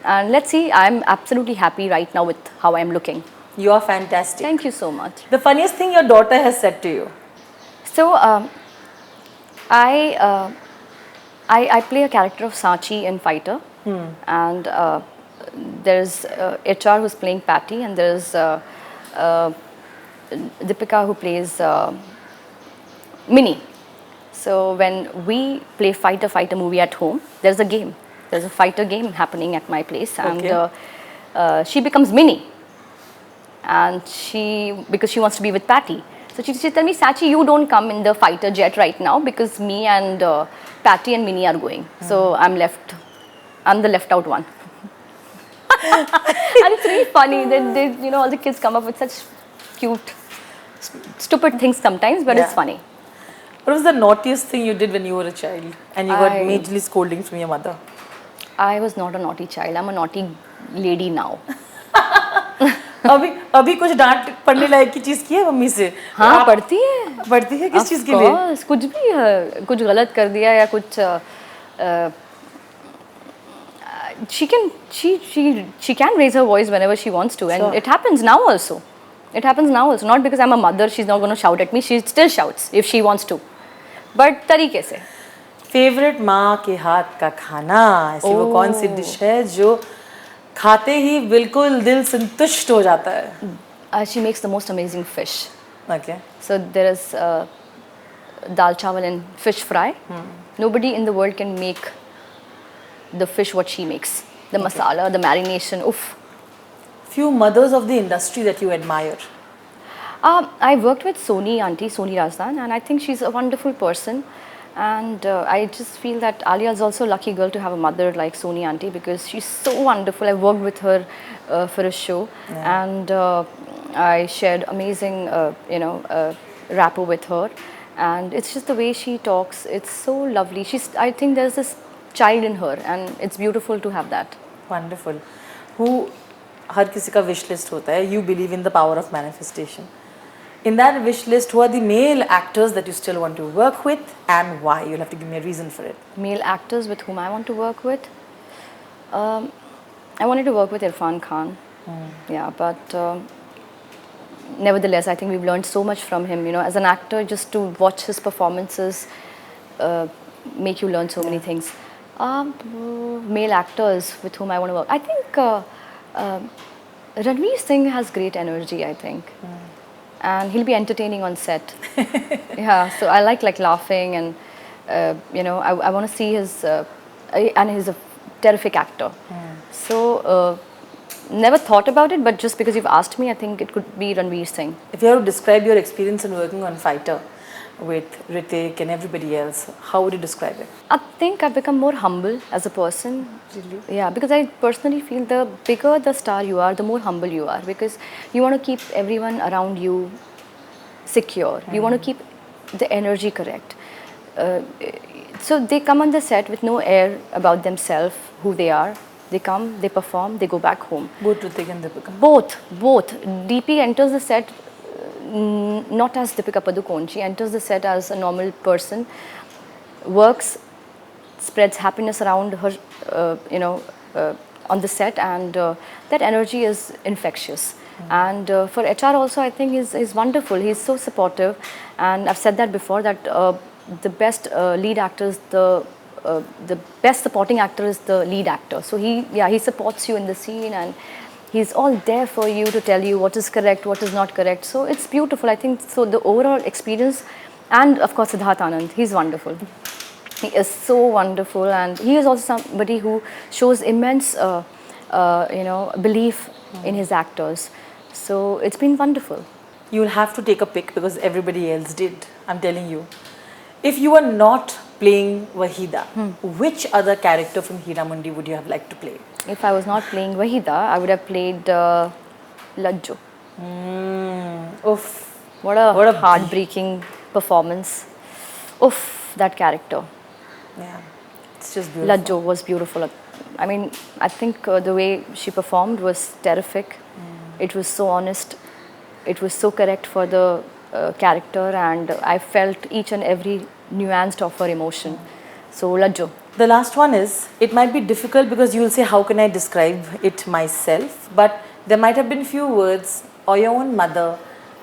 And let's see, I'm absolutely happy right now with how I'm looking. You are fantastic. Thank you so much. The funniest thing your daughter has said to you? So, I play a character of Sachi in Fighter, and there's HR who's playing Patty, and there's Deepika who plays Minnie. So when we play Fighter movie at home, there's a game. There's a fighter game happening at my place, and she becomes Minnie, and because she wants to be with Patty. So she told me, Sachi, you don't come in the fighter jet right now because me and Patty and Minnie are going. So I'm the left out one. And it's really funny that all the kids come up with such cute, stupid things sometimes, but it's Yeah. funny. What was the naughtiest thing you did when you were a child and you got I- majorly scoldings from your mother? I was not a naughty child. I'm a naughty lady now. अभी अभी कुछ डांट पड़ने लायक की चीज की है mummy से? हाँ, आप- पढ़ती है। पढ़ती है किस Of चीज के लिए? course, कुछ भी कुछ गलत कर दिया या कुछ she can raise her voice whenever she wants to, and Sure. it happens now also. It happens now also. Not because I'm a mother, she's not going to shout at me. She still shouts if she wants to, but तरीके से. Favourite माँ के हाथ का खाना, ऐसी वो कौन सी डिश है जो खाते ही बिल्कुल दिल संतुष्ट हो जाता है? She makes the most amazing fish. Okay. So there is dal chawal and fish fry. Nobody in the world can make the fish what she makes. The masala, the marination, oof. Few mothers of the industry that you admire. I worked with Soni auntie, Soni Razdan, and I think she's a wonderful person. And I just feel that Alia is also a lucky girl to have a mother like Soni auntie, because she's so wonderful. I worked with her for a show, and I shared amazing, rapport with her. And it's just the way she talks. It's so lovely. I think there's this child in her, and it's beautiful to have that. Wonderful. Who हर किसी का wish list होता है. You believe in the power of manifestation. In that wish list, who are the male actors that you still want to work with, and why? You'll have to give me a reason for it. Male actors with whom I want to work with. I wanted to work with Irfan Khan. Yeah, but nevertheless, I think we've learned so much from him. As an actor, just to watch his performances make you learn so many things. Male actors with whom I want to work. I think Ranveer Singh has great energy, I think. And he'll be entertaining on set. Yeah, so I like laughing, and I want to see his and he's a terrific actor. So never thought about it, but just because you've asked me, I think it could be Ranveer Singh. If you have to describe your experience in working on Fighter with Hrithik and everybody else, how would you describe it? I think I've become more humble as a person. Really? Yeah, because I personally feel the bigger the star you are, the more humble you are, because you want to keep everyone around you secure. You want to keep the energy correct. So they come on the set with no air about themselves, who they are. They come, they perform, they go back home. Both Hrithik and Deepika. Both. DP enters the set not as Deepika Padukone. She enters the set as a normal person, works, spreads happiness around her, on the set, and that energy is infectious. And for HR also, I think he's wonderful. He's so supportive, and I've said that before, that the best lead actor is the best supporting actor is the lead actor. So he supports you in the scene, and he's all there for you to tell you what is correct, what is not correct. So it's beautiful, I think. So the overall experience, and of course Siddharth Anand, he's wonderful. He is so wonderful, and he is also somebody who shows immense, belief in his actors. So it's been wonderful. You'll have to take a pick because everybody else did. I'm telling you. If you were not playing Wahida, which other character from Heeramandi would you have liked to play? If I was not playing Wahida, I would have played Lajjo. Oof. What a heartbreaking performance. Oof, that character. Yeah, it's just beautiful. Lajjo was beautiful. I mean, I think the way she performed was terrific. It was so honest. It was so correct for the character, and I felt each and every nuance of her emotion. So, Lajjo. The last one is, it might be difficult because you will say, how can I describe it myself? But there might have been few words or your own mother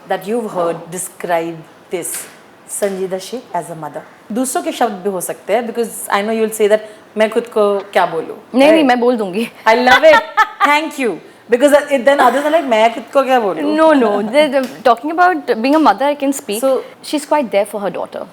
that you've heard describe this. Sanjeeda Shaikh as a mother. दूसरों के शब्द भी हो सकते हैं, because I know you'll say that मैं खुद को क्या बोलूँ? नहीं, मैं बोल दूँगी. I love it. Thank you. Because then others are like, मैं खुद को क्या बोलूँ? No. They're talking about being a mother, I can speak. So she's quite there for her daughter.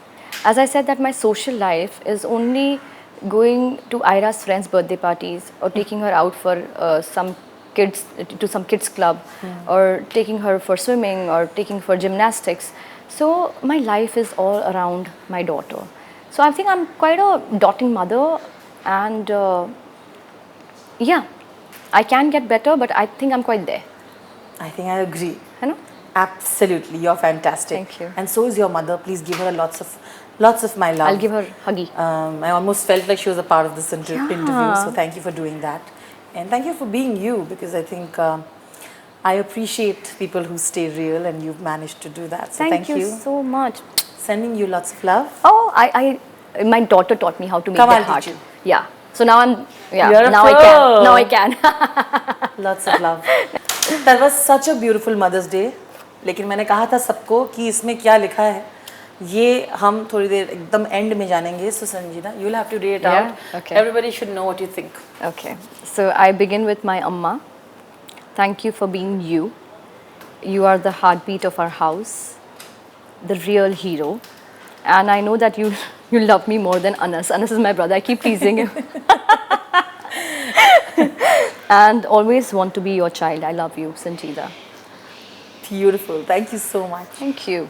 As I said, that my social life is only going to Ira's friends' birthday parties, or taking her out for some kids club, or taking her for swimming, or taking for gymnastics. So my life is all around my daughter. So I think I'm quite a doting mother, and I can get better, but I think I'm quite there. I think I agree. You know? Absolutely, you're fantastic. Thank you. And so is your mother. Please give her lots of my love. I'll give her huggy. I almost felt like she was a part of this interview, Yeah. so thank you for doing that. And thank you for being you, because I think I appreciate people who stay real, and you've managed to do that. So Thank you so much. Sending you lots of love. Oh, my daughter taught me how to make Come, that I'll heart. teach you. Yeah. So now You're a now I pro. can. Now I can. Lots of love. That was such a beautiful Mother's Day. लेकिन मैंने कहा था सबको कि इसमें क्या लिखा है, ये हम थोड़ी देर एकदम एंड में जानेंगे. So Sanjeeda, you'll have to read it out. Okay. Everybody should know what you think. Okay. So I begin with my amma. Thank you for being you. You are the heartbeat of our house, the real hero. And I know that you love me more than Anas. Anas is my brother. I keep teasing him. And always want to be your child. I love you, Sanjeeda. Beautiful. Thank you so much. Thank you.